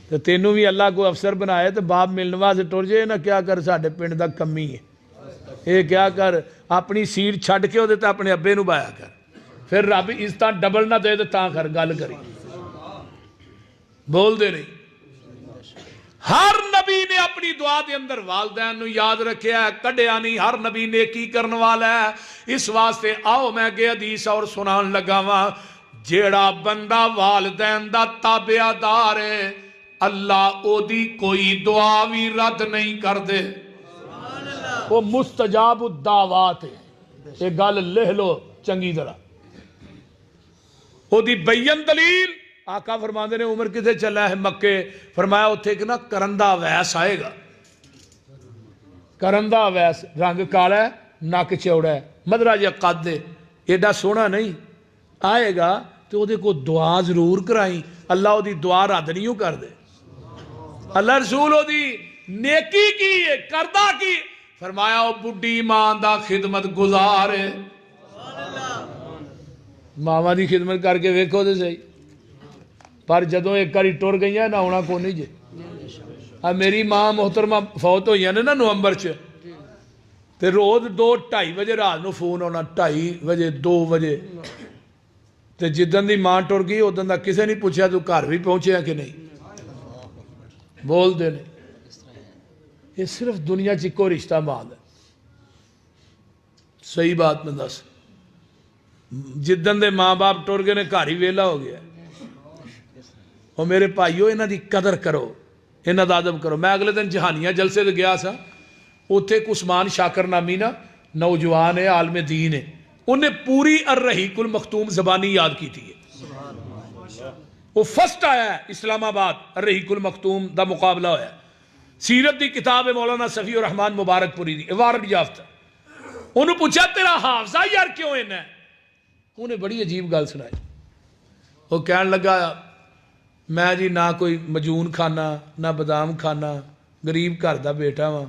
تو تینوں بھی اللہ کو افسر بنائے تو باپ ملنوا سے ٹر جائے نا کیا کر ساڑھے پنڈ دا کمی ہے اے کیا کر اپنی سیٹ چھڑ کے ہو دیتا اپنے ابے نو بایا کر پھر رب اس طرح ڈبل نہ دے تاں کر گل کری بول دے نہیں. ہر نبی نے اپنی دعا دے اندر والدین نو یاد رکھیا ہے کڈیا نہیں. ہر نبی نیکی کرن والا ہے. اس واسطے آؤ میں کہ حدیث اور سنان لگا وا جیڑا بندہ والدین دا تابعدار ہے اللہ او دی کوئی دعا بھی رد نہیں کر دے. وہ مستجاب الدعوات ہے. یہ گل لہ لو چنگی طرح. وہ دی بین دلیل آقا فرماندے نے عمر کسے چلا ہے مکے فرمایا اتھے کہ نا کرندہ ویس آئے گا. کرندہ ویس رنگ کالا ہے ناک چوڑا ہے مدرہ جا قد ہے ایڈا سونا نہیں آئے گا تو وہ دے کو دعا ضرور کرائیں اللہ وہ دی دعا رد نہیں کر دے. اللہ رسول وہ دی نیکی کی کردہ کی فرمایا وہ بڑی ماں دا خدمت گزار ہے. ماما دی خدمت کر کے ویکھو دے صحیح پر جدوں ایک باری ٹر گئی نہ آنا کو نہیں جے. میری ماں محترمہ فوت ہوئی نے نا نومبر تے روز 2-2:30 بجے رات نو فون آنا, 2:30 بجے 2 بجے. تے جدن دی ماں ٹر گئی ادن دا کسے نہیں پوچھا تو گھر بھی پہنچے کہ نہیں. بول دے نے یہ صرف دنیا چکو رشتہ ماں ہے. صحیح بات میں دس, جدن دے ماں باپ ٹر گئے نے گھر ہی ویلا ہو گیا. اور میرے بھائیو انہاں دی قدر کرو, انہاں دا ادب کرو. میں اگلے دن جہانیاں جلسے تے گیا سا, اتھے ایک عثمان شاکر نامی نا نوجوان ہے, عالم دین ہے, انہیں پوری الرحیق المختوم زبانی یاد کی تھی. وہ فرسٹ آیا ہے اسلام آباد, الرحیق المختوم دا مقابلہ ہویا. سیرت دی کتاب ہے مولانا صفی الرحمان مبارک پوری دی, ایوارڈ یافتہ. انہوں پوچھا تیرا حافظہ یار کیوں ہے؟ انہیں بڑی عجیب گل سنائی. وہ کہنے لگا میں جی نہ کوئی مجون کھانا نہ بادام کھانا, غریب گھر دا بیٹا وا,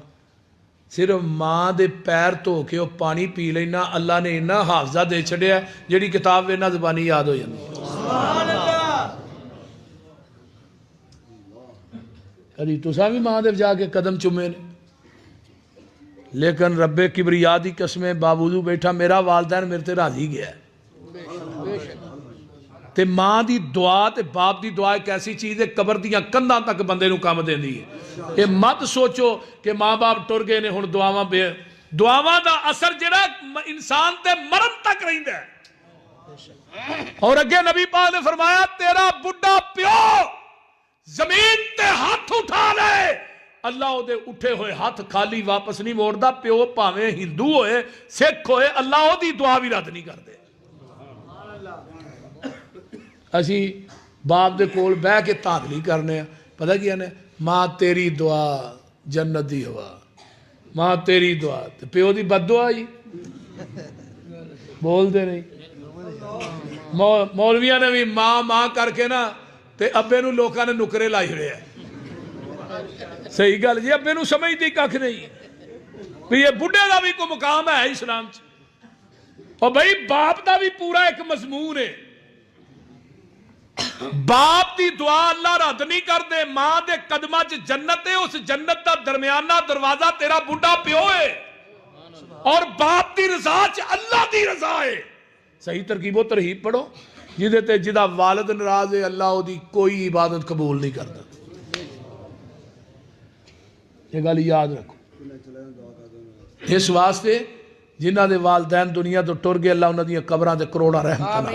صرف ماں دے پیر دھو کے وہ پانی پی لینا, اللہ نے اتنا حافظہ دے چھڑیا جیڑی کتاب اینا زبانی یاد ہو جاتی. کدی تساں بھی ماں دے جا کے قدم چومے نے, لیکن رب کبریا دی قسمیں باوجود بیٹھا میرا والدین میرے تے راضی گیا ہے. تے ماں دی دعا تے باپ دی دعا ایک ایسی چیز ہے قبر دیاں کندھاں تک بندے نو کام دیندی ہے. یہ مت سوچو کہ ماں باپ ٹر گئے نے ہن دعاواں بے, دعاواں دا اثر جڑا انسان تے مرن تک رہندا ہے. اور اگے نبی پاک نے فرمایا تیرا بڈھا پیو زمین تے ہاتھ اٹھا لے, اللہ او دے اٹھے ہوئے ہاتھ خالی واپس نہیں موڑدا. پیو پاویں ہندو ہوئے سکھ ہوئے, اللہ او دی دعا بھی رد نہیں کردے. اسی باپ دے کول بہ کے تاندلی کرنے ہیں, پتہ کیا نے, ماں تیری دعا جنت دی ہوا, ماں تیری دعا. تے پیو دی بد دعا ہی بول دے نہیں. مولویاں نے بھی ماں کر کے نا تے ابے نو لوکاں نے نکرے لائی رہے ہیں. صحیح گل جی, ابے نو سمجھ دی ککھ نہیں بھی یہ بڈھے دا بھی کوئی مقام ہے اسلام چ. اور بھائی باپ دا بھی پورا ایک مضمون ہے. باپ دی دعا اللہ رد نہیں کر دے. ماں دے قدمہ چ جنت ہے, اس جنت دا درمیانہ دروازہ تیرا بڈھا پیو ہے, اور باپ دی رضا چ اللہ دی رضا ہے. صحیح ترکیب و ترہیب پڑھو, جدے تے جدا والد ناراض ہے اللہ دی کوئی عبادت قبول نہیں کرتا. یہ گل یاد رکھو. اس واسطے جنہ دے والدین دنیا تو ٹر گئے, اللہ انہاں دی قبراں تے کروڑاں رحمت نہ.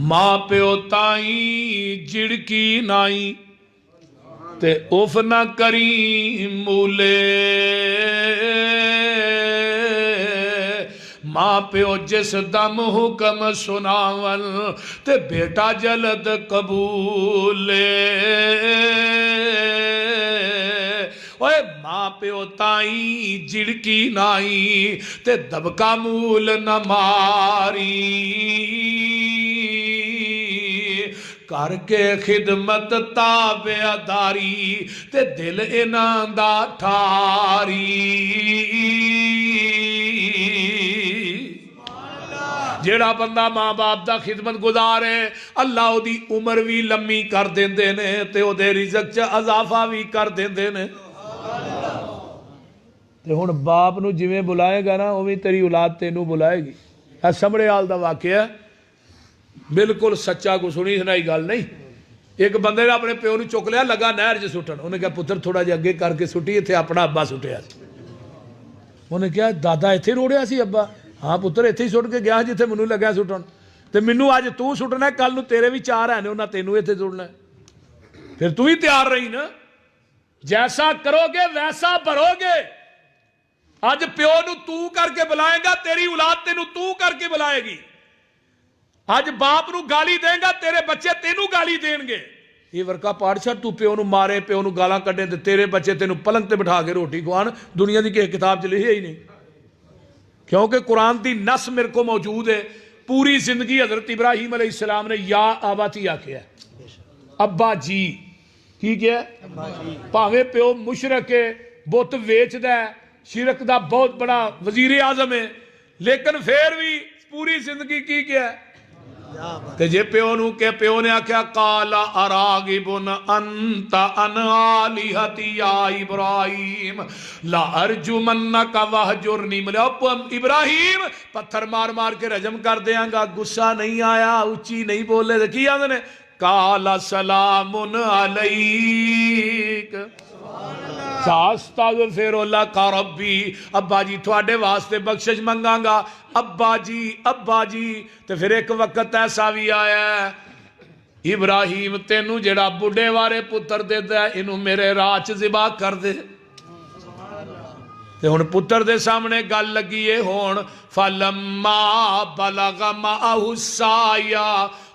ماں پیو تائیں جڑکی نائی تے اوف نہ کری مولے, ماں پیو جس دم حکم سناون تے بیٹا جلد قبولے. اوے ماں پیو تائیں جڑکی نائی تے دبکا مول نہ ماری, کر کے خدمت تابعداری تے دل انہاں دا ٹھاری. جیڑا بندہ ماں باپ دا خدمت گزارے اللہ او دی عمر بھی لمبی کر دیندے نے تے او دے رزق چ اضافہ بھی کر دیندے نے. تے ہن باپ نو جویں بلائے گا نا اوویں تیری اولاد تینوں بلائے گی. اے سمڑے حال دا واقعہ بالکل سچا کو سنی سنائی گل نہیں. ایک بندے نے اپنے پیو نو چک لیا, لگا نہر چ سٹن. انہیں کہا پتر تھوڑا جہا اگے کر کے سٹی, ایتھے اپنا ابا سٹیا. انہیں کہا دادا ایتھے روڑیا سی ابا؟ ہاں پتر ایتھے ہی سٹ کے گیا جتھے مینوں لگا سٹن. تے مینوں اج تو سٹنا ہے, کل نو تیرے بھی 4 ہیں نے, انہاں تینوں ایتھے سٹنا ہے. پھر تو ہی تیار رہی نا, جیسا کرو گے ویسا بھرو گے. اج پیو نو تو کر کے بلائے گا, تیری اولاد تینوں تو کر کے بلائے گی. اج باپ نو گالی دیں گا, تیرے بچے تینوں گالی دیں گے. یہ ورکا پاڑ چھڑ, تو پیو نو مارے, پیو نو گالاں کڈے تے تیرے بچے تینوں پلنگ تے بٹھا کے روٹی کھوان. دنیا دی کسی کتاب چ لکھیا ہی نہیں, کیونکہ قرآن دی نص میرے کو موجود ہے. پوری زندگی حضرت ابراہیم علیہ السلام نے یا آباتی آکھیا ہے, ابا جی. کی کیا ہے؟ پاویں پیو مشرک ہے, بت ویچدا ہے, شرک دا بہت بڑا وزیر اعظم ہے, لیکن پھر بھی پوری زندگی کی کیا ہے؟ تے جے پیو نو کہ پیو نے آکھیا قال اراغبن انت ان آلہتی یا ابراہیم لا ارجمنک وہجرنی ملے ابراہیم پتھر مار مار کے رجم کر دیاں گا، غصہ نہیں آیا، اچھی نہیں بولے کی آندے نے قال سلام علیک ساستغفر لک ربی، ابا جی تھوڑے واسطے بخشش منگاں گا، ابا جی تے پھر ایک وقت ایسا بھی آیا ہے ابراہیم تینوں جڑا بڑھے وارے پتر دے دے انہوں میرے راچ ذبح کر دے تے ہن پتر دے سامنے گل لگی ہے ہون فلما بلغ معہ السعی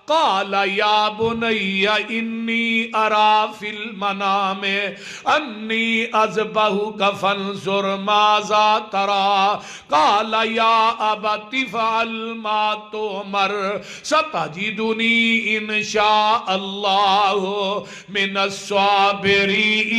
قال یا بنی انی ارا فی المنام انی اذبحک فانظر ماذا ترى قال یا ابت افعل ما تؤمر ستجدنی ان شاء اللہ من الصابرین۔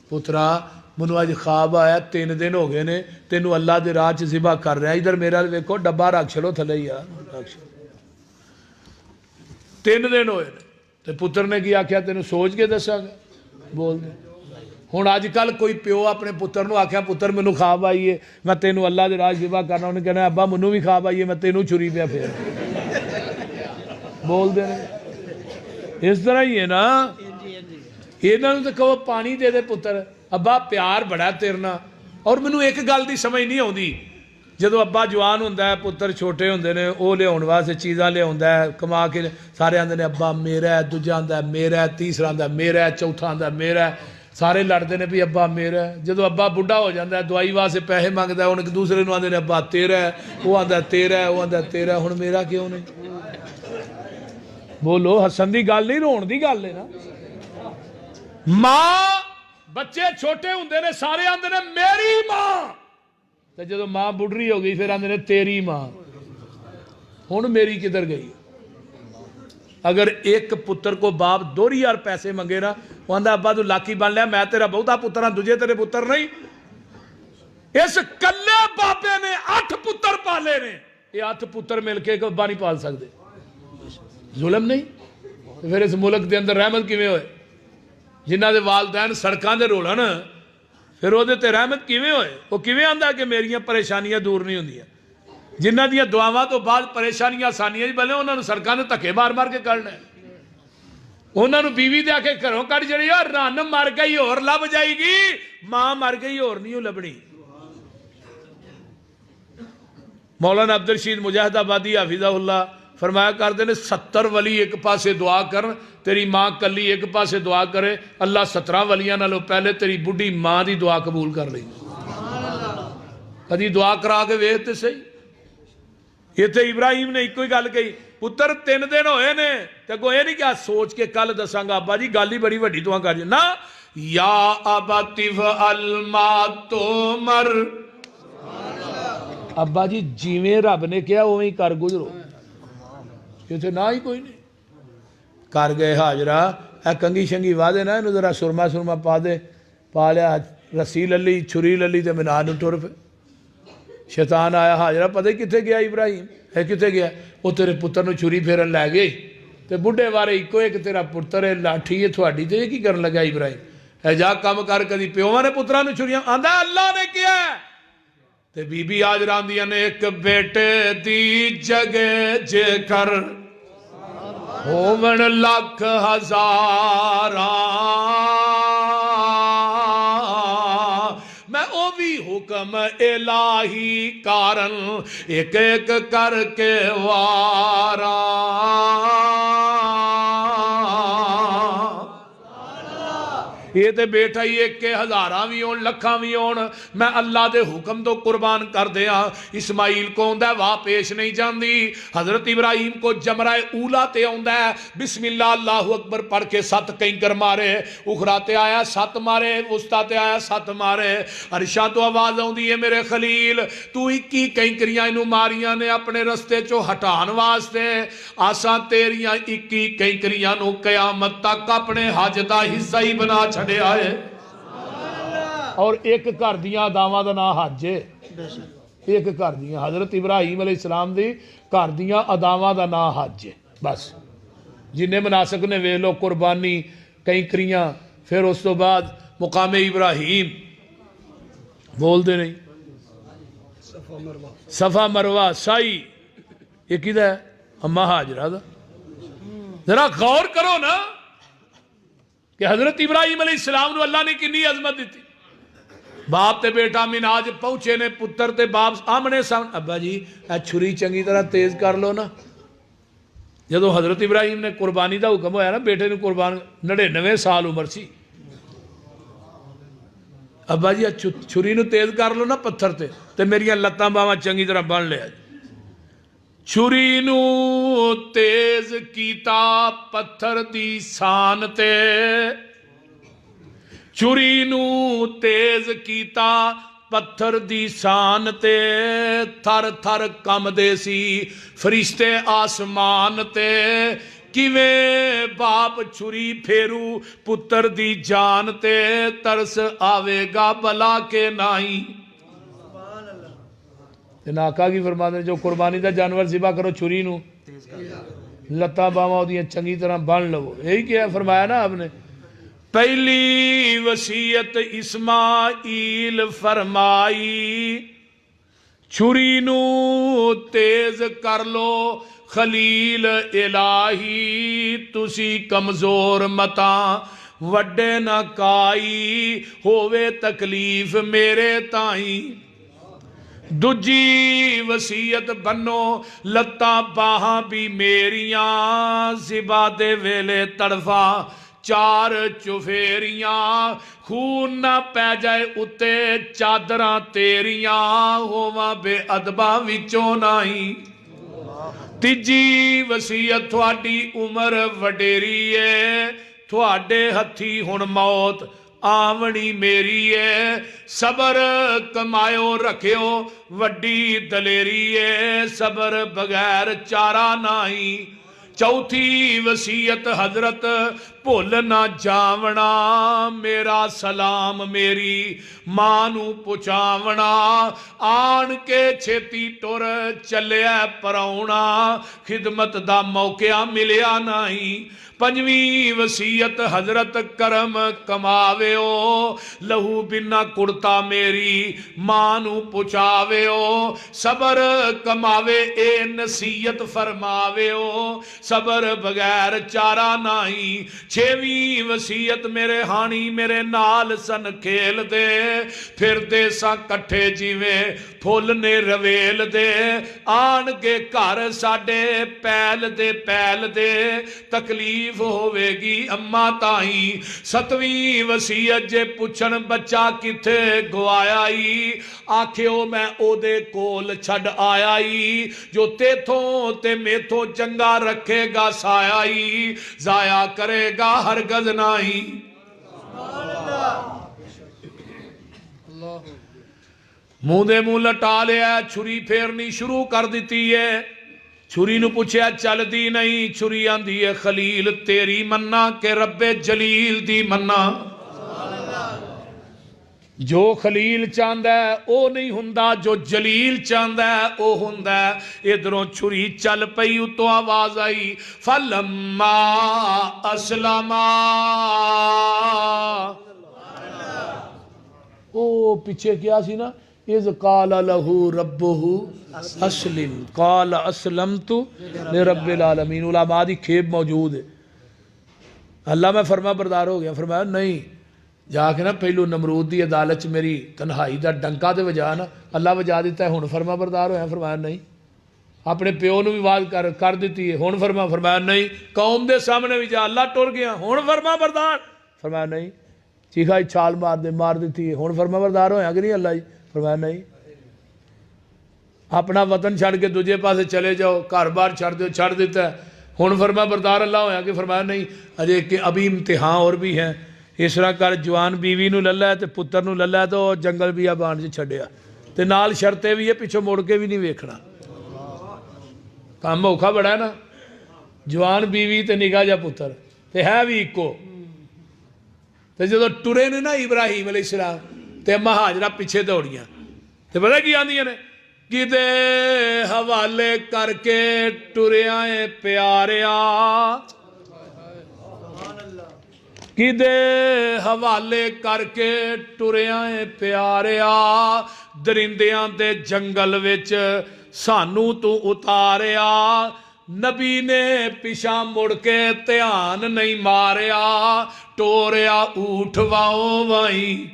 پترا منو آج خواب آیا 3 دن ہو گئے نے تینوں اللہ دے راہ چ ذبح کر رہا ہے، ادھر میرا ویکھو ڈبا رکھ چھڑو تھلے یار 3 دن ہوئے نے تے پتر نے کی آکھیا تینوں سوچ کے دساں گا بول دے۔ ہن اج کل کوئی پیو اپنے پتر نو آکھیا پتر مینوں خواب آئی ہے میں تینوں اللہ دے راہ ذبح کرنا، انہیں کہنا ابا منوں بھی خواب آئی ہے میں تینوں چھری پیا پھر بول دے رہے اس طرح ہی ہے نا۔ انہاں نوں تے کہو پانی دے دے پتر ابا پیار بڑا تیرنا، اور مینوں ایک گل دی سمجھ نہیں آتی جدو ابا جوان ہوندا ہے پتر چھوٹے ہوندے نے وہ لیاؤن واسطے چیزاں لیاوندا ہے کما کے سارے آندے نے ابا میرا ہے، دوجا آندا ہے میرا ہے، تیسرا آندا ہے میرا ہے، چوتھا آندا ہے میرا ہے، سارے لڑتے ہیں بھی ابا میرا ہے۔ جدو ابا بڑھا ہو جاتا ہے دوائی واسطے پیسے منگتا ہے ہوں ایک دوسرے نو آندے نے ابا تیرا ہے، وہ آندا ہے تیرا ہے، وہ آندا ہے تیرا ہے، ہن میرا کیوں نہیں؟ بولو ہسن دی گل نہیں رون دی گل ہے نا۔ ماں بچے چھوٹے ہوندے نے سارے آندے نے میری ماں، تے جدو ماں بڑھری ہو گئی پھر آندے نے تیری ماں، ہن میری کدھر گئی؟ اگر ایک پتر کو باپ 2000 پیسے منگے نا وہ آندہ ابا تو لاکھی بن لیا میں تیرا بہتا پتر ہاں دجے تیرے پتر نہیں۔ اس کلے باپے نے 8 پتر پالے نے، یہ 8 پتر مل کے ابا نہیں پال سکتے، ظلم نہیں؟ پھر اس ملک دے اندر رحمت کیویں ہوئے؟ جنہ دے والدین سڑکاں دے رولن پھر وہ تے رحمت کیویں ہوئے؟ وہ کیویں آندا کہ میریاں پریشانیاں دور نہیں ہوندیاں؟ جنہ دیاں دعاواں تو بعد پریشانیاں آسانیاں جی بلے انہوں نے سڑکاں نے تکے مار مار کے کرنا ہے، انہوں نے بیوی دے کے گھروں کٹ جڑی اور رن مر گئی اور لب جائے گی، ماں مر گئی اور نہیں لبنی۔ مولانا عبدالرشید مجاہد آبادی حفظہ اللہ فرمایا کرتے ہیں 70 ولی ایک پاسے دعا کرن تیری ماں کلی ایک پاسے دعا کرے اللہ 17 ولیاں نالوں پہلے تیری بڑھی ماں دی دعا قبول کر لئی۔ کدی دعا کرا کے ویکھ تے صحیح۔ یہ تے ابراہیم نے ایک کوئی گل کہی پتر 3 دن ہوئے نے تے کوئی یہ نہیں کیا سوچ کے کل دساں گا ابا جی گل ہی بڑی وڈی تو کر نا یا ابت افعل ما تؤمر، ابا جی جیویں رب نے کیا اوویں ہی کر گزرو، یہ تے نہ ہی کوئی نہیں۔ کر گئے حاجرہ اے کنگھی شنگھی وا دے نا اینو ذرا سرما سرما پا دے، پا لیا رسی للی چھری للی تے مینار نوں ٹر پے۔ شیطان آیا حاجرہ پتہ ہی کتنے گیا ابراہیم ہے کتنے گیا وہ تیرے پتر نو چھری پھیرن لے گئی تے بڑھے وارے ایک تیرا پتر ہے لاٹھی ہے تھوڑی تے یہ کی کرن لگا ابراہیم ہے جا کم کر کدی پیو نے پترا نو چھریاں آندا اللہ نے کیا ہے تے بی بی آج راندیاں نے ایک بیٹے دی جگہ جے کر ہوون لاکھ ہزاراں میں او بھی حکم الہی کارن ایک ایک کر کے وارا۔ یہ تے بیٹھا ہی ایک کے ہزاراں بھی ہون لکھاں بھی ہون میں اللہ دے حکم تو قربان کر دیا۔ اسماعیل کو ہوندہ ہے واہ پیش نہیں جاندی، حضرت ابراہیم کو جمرہ اولا تے ہوندہ ہے بسم اللہ اللہ اکبر پڑھ کے 7 کنکر مارے، اخرا تے آیا 7 مارے، وسطا تے آیا 7 مارے، عرشاں تو آواز ہوندی ہے میرے خلیل تو 21 کنکریاں انہوں ماریاں نے اپنے رستے چو ہٹان واسطے، آساں تیریاں 21 کنکریاں نو قیامت تک اپنے حج دا حصہ ہی بنا چھڑے آئے۔ اور ایک گھر دیاں اداواں دا نام حج ہے ایک گھر دیاں حضرت ابراہیم علیہ السلام دی گھر دیاں اداواں دا نام حج ہے بس جن مناسک نے ویکھ لو قربانی کئی کریاں پھر اس تو بعد مقام ابراہیم بول دے نہیں صفا مروہ سائی یہ کدھا ہے اما حاجرہ دا ذرا غور کرو نا کہ حضرت ابراہیم علیہ السلام نو اللہ نے کنی عظمت دیتی باپ تے بیٹا مناج پہنچے نے پتر تے باپ آمنے سامنے ابا جی چھری چنگی طرح تیز کر لو نا جدو حضرت ابراہیم نے قربانی دا حکم ہویا نا بیٹے نے قربان 99 سال عمر سی ابا جی چھری نو تیز کر لو نا پتھر تے میری لتاں باواں چنگی طرح بن لیا چھری نو تیز کیتا پتھر دی سان تے چھری نو تیز کیتا پتھر دی سان تے تھر تھر کم دے سی فرشتے آسمان تے کیویں باپ چھری پھیرو پتر دی جان تے ترس آوے گا بلا کے نائی آقا کی فرماتے ہیں جو قربانی دا جانور ذبح کرو چھری نو لتاں باواں دیاں چنگی طرح بن لو یہی کیا فرمایا نا آپ نے پہلی وصیت اسماعیل فرمائی چھری نو تیز کر لو خلیل الہی تسی کمزور متاں وڈے نہ کائی ہووے تکلیف میرے تائیں دجی وصیت بنو لتاں باہاں بھی میریاں ذبح دے ویلے تڑفا 4 چفیریاں خون نہ پہ جائے اتے چادراں تیریاں ہوواں بے ادباں وچوں نائی تیجی وصیت تھوڑی عمر وڈیری ہے تھوڑے ہتھی ہن موت آونی میری ہے صبر کمایو رکھیو وڈی دلیری ہے صبر بغیر چارہ نائی چوتھی وصیت حضرت بھول نہ جاونا میرا سلام میری مانو پچاونا آن کے چھتی ٹور چلیا پراؤنا خدمت دا موقع ملیا نہیں پنجویں وصیت حضرت کرم کماویو لہو بنا کڑتا میری مانو پچاویو صبر کماوے اے نصیحت فرماویو صبر بغیر چارہ نہیں چھویں وصیت میرے ہانی میرے نال سن کھیل دے پھر دے سا کٹھے جیویں پھول نے رویل دے آن کے گھر ساڈے پیل دے تکلیف ہوئے گی اما تائیں ستویں وصیت جے پچھن بچہ کتے گوایائی آکھیو میں او دے کول چھڑ آیائی جو تیتھوں تے میتھوں چنگا رکھے گا سایائی ضائع کرے گا ہرگز نہیں منہ دے منہ لٹا لیا چھری پھیرنی شروع کر دیتی ہے چھری نو پوچھیا چل دی نہیں چھری آندی ہے خلیل تیری مننا کہ رب جلیل دی مننا جو خلیل چاندہ ہے او نہیں ہندہ جو جلیل چاندہ ہے او ہندہ ہے ادھروں چھری چل پئی تو آواز آئی فَلَمَّا أَسْلَمَا او پیچھے کیا سی نا اِذْ قَالَ لَهُ رَبُّهُ اسلم قال اسلمت لرب العالمین علماء دی کھیب موجود ہے اللہ میں فرما بردار ہو گیا فرمایا نہیں جا کے نا پہلو نمرود دی عدالت میری تنہائی دا ڈنکا دے وجہ نا اللہ وجہ دیتا ہے ہون فرما بردار ہویا فرمایا نہیں اپنے پیو نو بھی واز کر دیتی ہے ہون فرمایا نہیں قوم دے سامنے بھی جا اللہ ٹور گیا ہون فرما بردار فرمایا نہیں چیخا چھال مار دیتی ہے ہون فرما بردار ہویا کہ نہیں اللہ جی فرمایا نہیں اپنا وطن چھڑ کے دوجے پاسے چلے جاؤ گھر بار چھڑ دیتا ہے ہون فرما بردار اللہ ہویا کہ فرمایا نہیں اجے کہ ابھی امتحان اور بھی ہیں اس طرح کر جوان بیوی نو للہ ہے تے پتر نو للہ ہے تو جنگل بھی آبان سے چھڑیا تے نال شرطے بھی ہے پیچھو موڑ کے بھی نہیں ویکھنا کام اوکھا بڑا ہے نا جوان بیوی تے نگاہ جا پتر تے ہے بھی ایکو تے جدو ٹرے نے نا ابراہیم علیہ السلام تے مہاجرہ پیچھے دوڑیاں تے پتہ کی آندیاں نے کدے حوالے کر کے ٹریاں پیاریا کدے حوالے کر کے ٹریاں پیاریا درندیاں دے جنگل وچ سانو تو اتاریا نبی نے پیچھا مڑ کے دھیان نہیں ماریا ٹوریا اونٹ واؤ وائی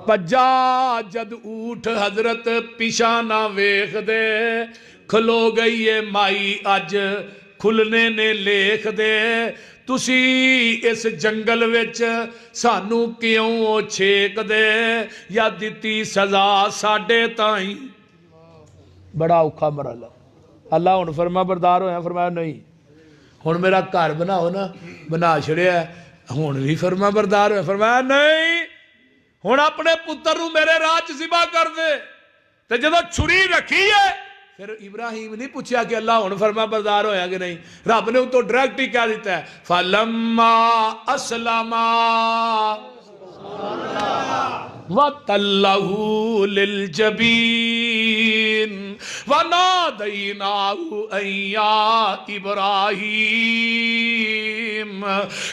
پجا جد اونٹ حضرت پیچھا نہ ویکھ دے کھلو گئی ہے مائی اج کھلنے نے لیکھ دے تسی اس جنگل وچ سانو کیوں چھیک دے یا دیتی سزا ساڈے تائیں بڑا اوکھا مرحلہ اللہ ہن فرما بردار ہویا فرمایا نہیں ہن میرا گھر بناؤ نا بنا چھڑیا ہن بھی فرما بردار ہویا فرمایا نہیں ہن اپنے پتر نو میرے راہ چ ذبح کر دے تے جدوں چھری رکھی ہے پھر ابراہیم نہیں پوچھا کہ اللہ ہن فرما بردار ہویا کہ نہیں رب نے تو ڈائریکٹ ہی کہہ دیتا ہے فلما اسلما وَتَلَّهُ لِلْجَبِينِ وَنَادَيْنَاهُ أَن يَا إِبْرَاهِيمُ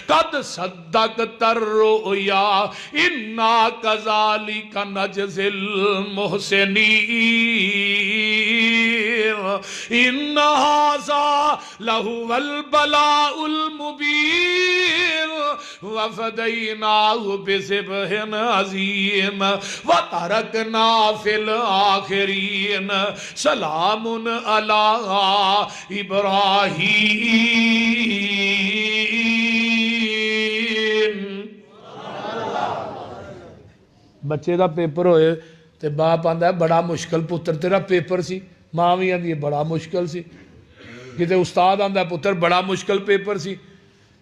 قَدْ صَدَّقْتَ الرُّؤْيَا إِنَّا كَذَلِكَ نَجْزِي الْمُحْسِنِينَ إِنَّ هَذَا لَهُوَ الْبَلَاءُ الْمُبِينُ وَفَدَيْنَاهُ بِذِبْحٍ عَظِيمٍ وَتَرَكْنَا فِي الْآخِرِينَ سَلَامٌ عَلَىٰ إِبْرَاهِيمَ بچے دا پیپر ہوئے تے باپ آندہ ہے بڑا مشکل پتر تیرا پیپر سی ماں بھی آندھی ہے بڑا مشکل سی کتے استاد آندہ ہے پتر بڑا مشکل پیپر سی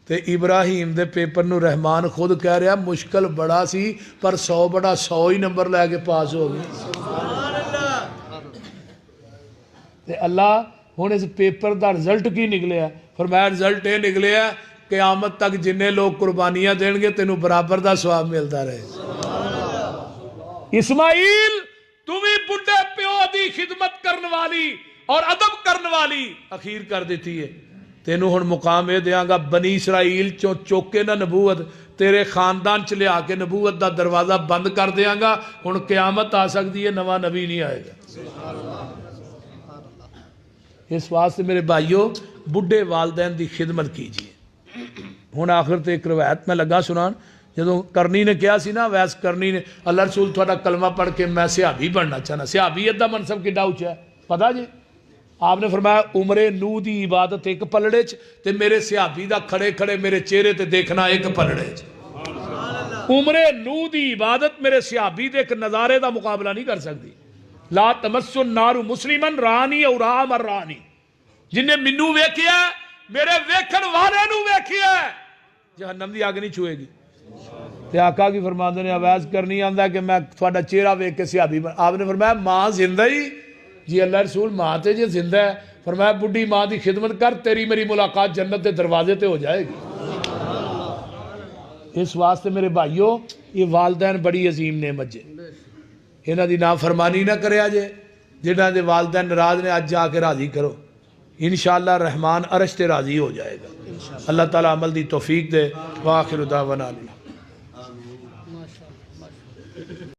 تے ابراہیم دے پیپر نو رحمان خود کہہ رہا مشکل بڑا سی پر 100 بڑا 100 ہی نمبر لے کے پاس ہو گئی تے اللہ ہن اس پیپر دا رزلٹ کی نکلے ہے فرمایا رزلٹ یہ نکلے ہے قیامت تک جنہیں لوگ قربانیاں دیں گے تینوں برابر دا ثواب ملتا رہے اسماعیل تمہیں بڑھے پیو دی خدمت کرنے والی اور ادب کرنے والی اخیر کر دیتی ہے تینوں ہن مقام یہ دیاں گا بنی اسرائیل چوکے نہ نبوت تیرے خاندان چ لیا کے نبوت دا دروازہ بند کر دیاں گا ہن قیامت آ سکتی ہے نواں نبی نہیں آئے گا اس واسطے میرے بھائیوں بڑھے والدین دی خدمت کیجئے ہن آخر تے ایک روایت میں لگا سنان جدوں کرنی نے کیا سی نا ویس کرنی نے اللہ رسول تھوڑا کلمہ پڑھ کے میں صحابی بننا چاہنا صحابیت دا منصب کڈا اونچا ہے پتہ جی آپ نے فرمایا عمر نو دی عبادت ایک پلڑے چ تے میرے صحابی دا کھڑے کھڑے میرے چہرے تے دیکھنا ایک پلڑے چ عمر نو دی عبادت میرے صحابی دے ایک نظارے دا مقابلہ نہیں کر سکتی لا تمس النار مسلمن رانی او راہ مر رانی جن نے منو ویکھیا میرے ویکھن والے نو ویکھیا جہنم دی آگ نہیں چھوئے گی تے آقا کی فرماندے نے آواز کرنی آندا کہ میں تھوڑا چہرہ ویکھ کے صحابی آپ نے فرمایا ماں زندہ ہی جی اللہ رسول ماں تے جی زندہ ہے فرمایا بڑھی ماں دی خدمت کر تیری میری ملاقات جنت دے دروازے تے ہو جائے گی اس واسطے میرے بھائیوں یہ والدین بڑی عظیم نعمت جے انہاں دی نافرمانی نہ کریا جے جنہاں دے والدین ناراض نے آج جا کے راضی کرو انشاءاللہ رحمان عرش تے راضی ہو جائے گا اللہ تعالیٰ عمل دی توفیق دے وآخر دعوانا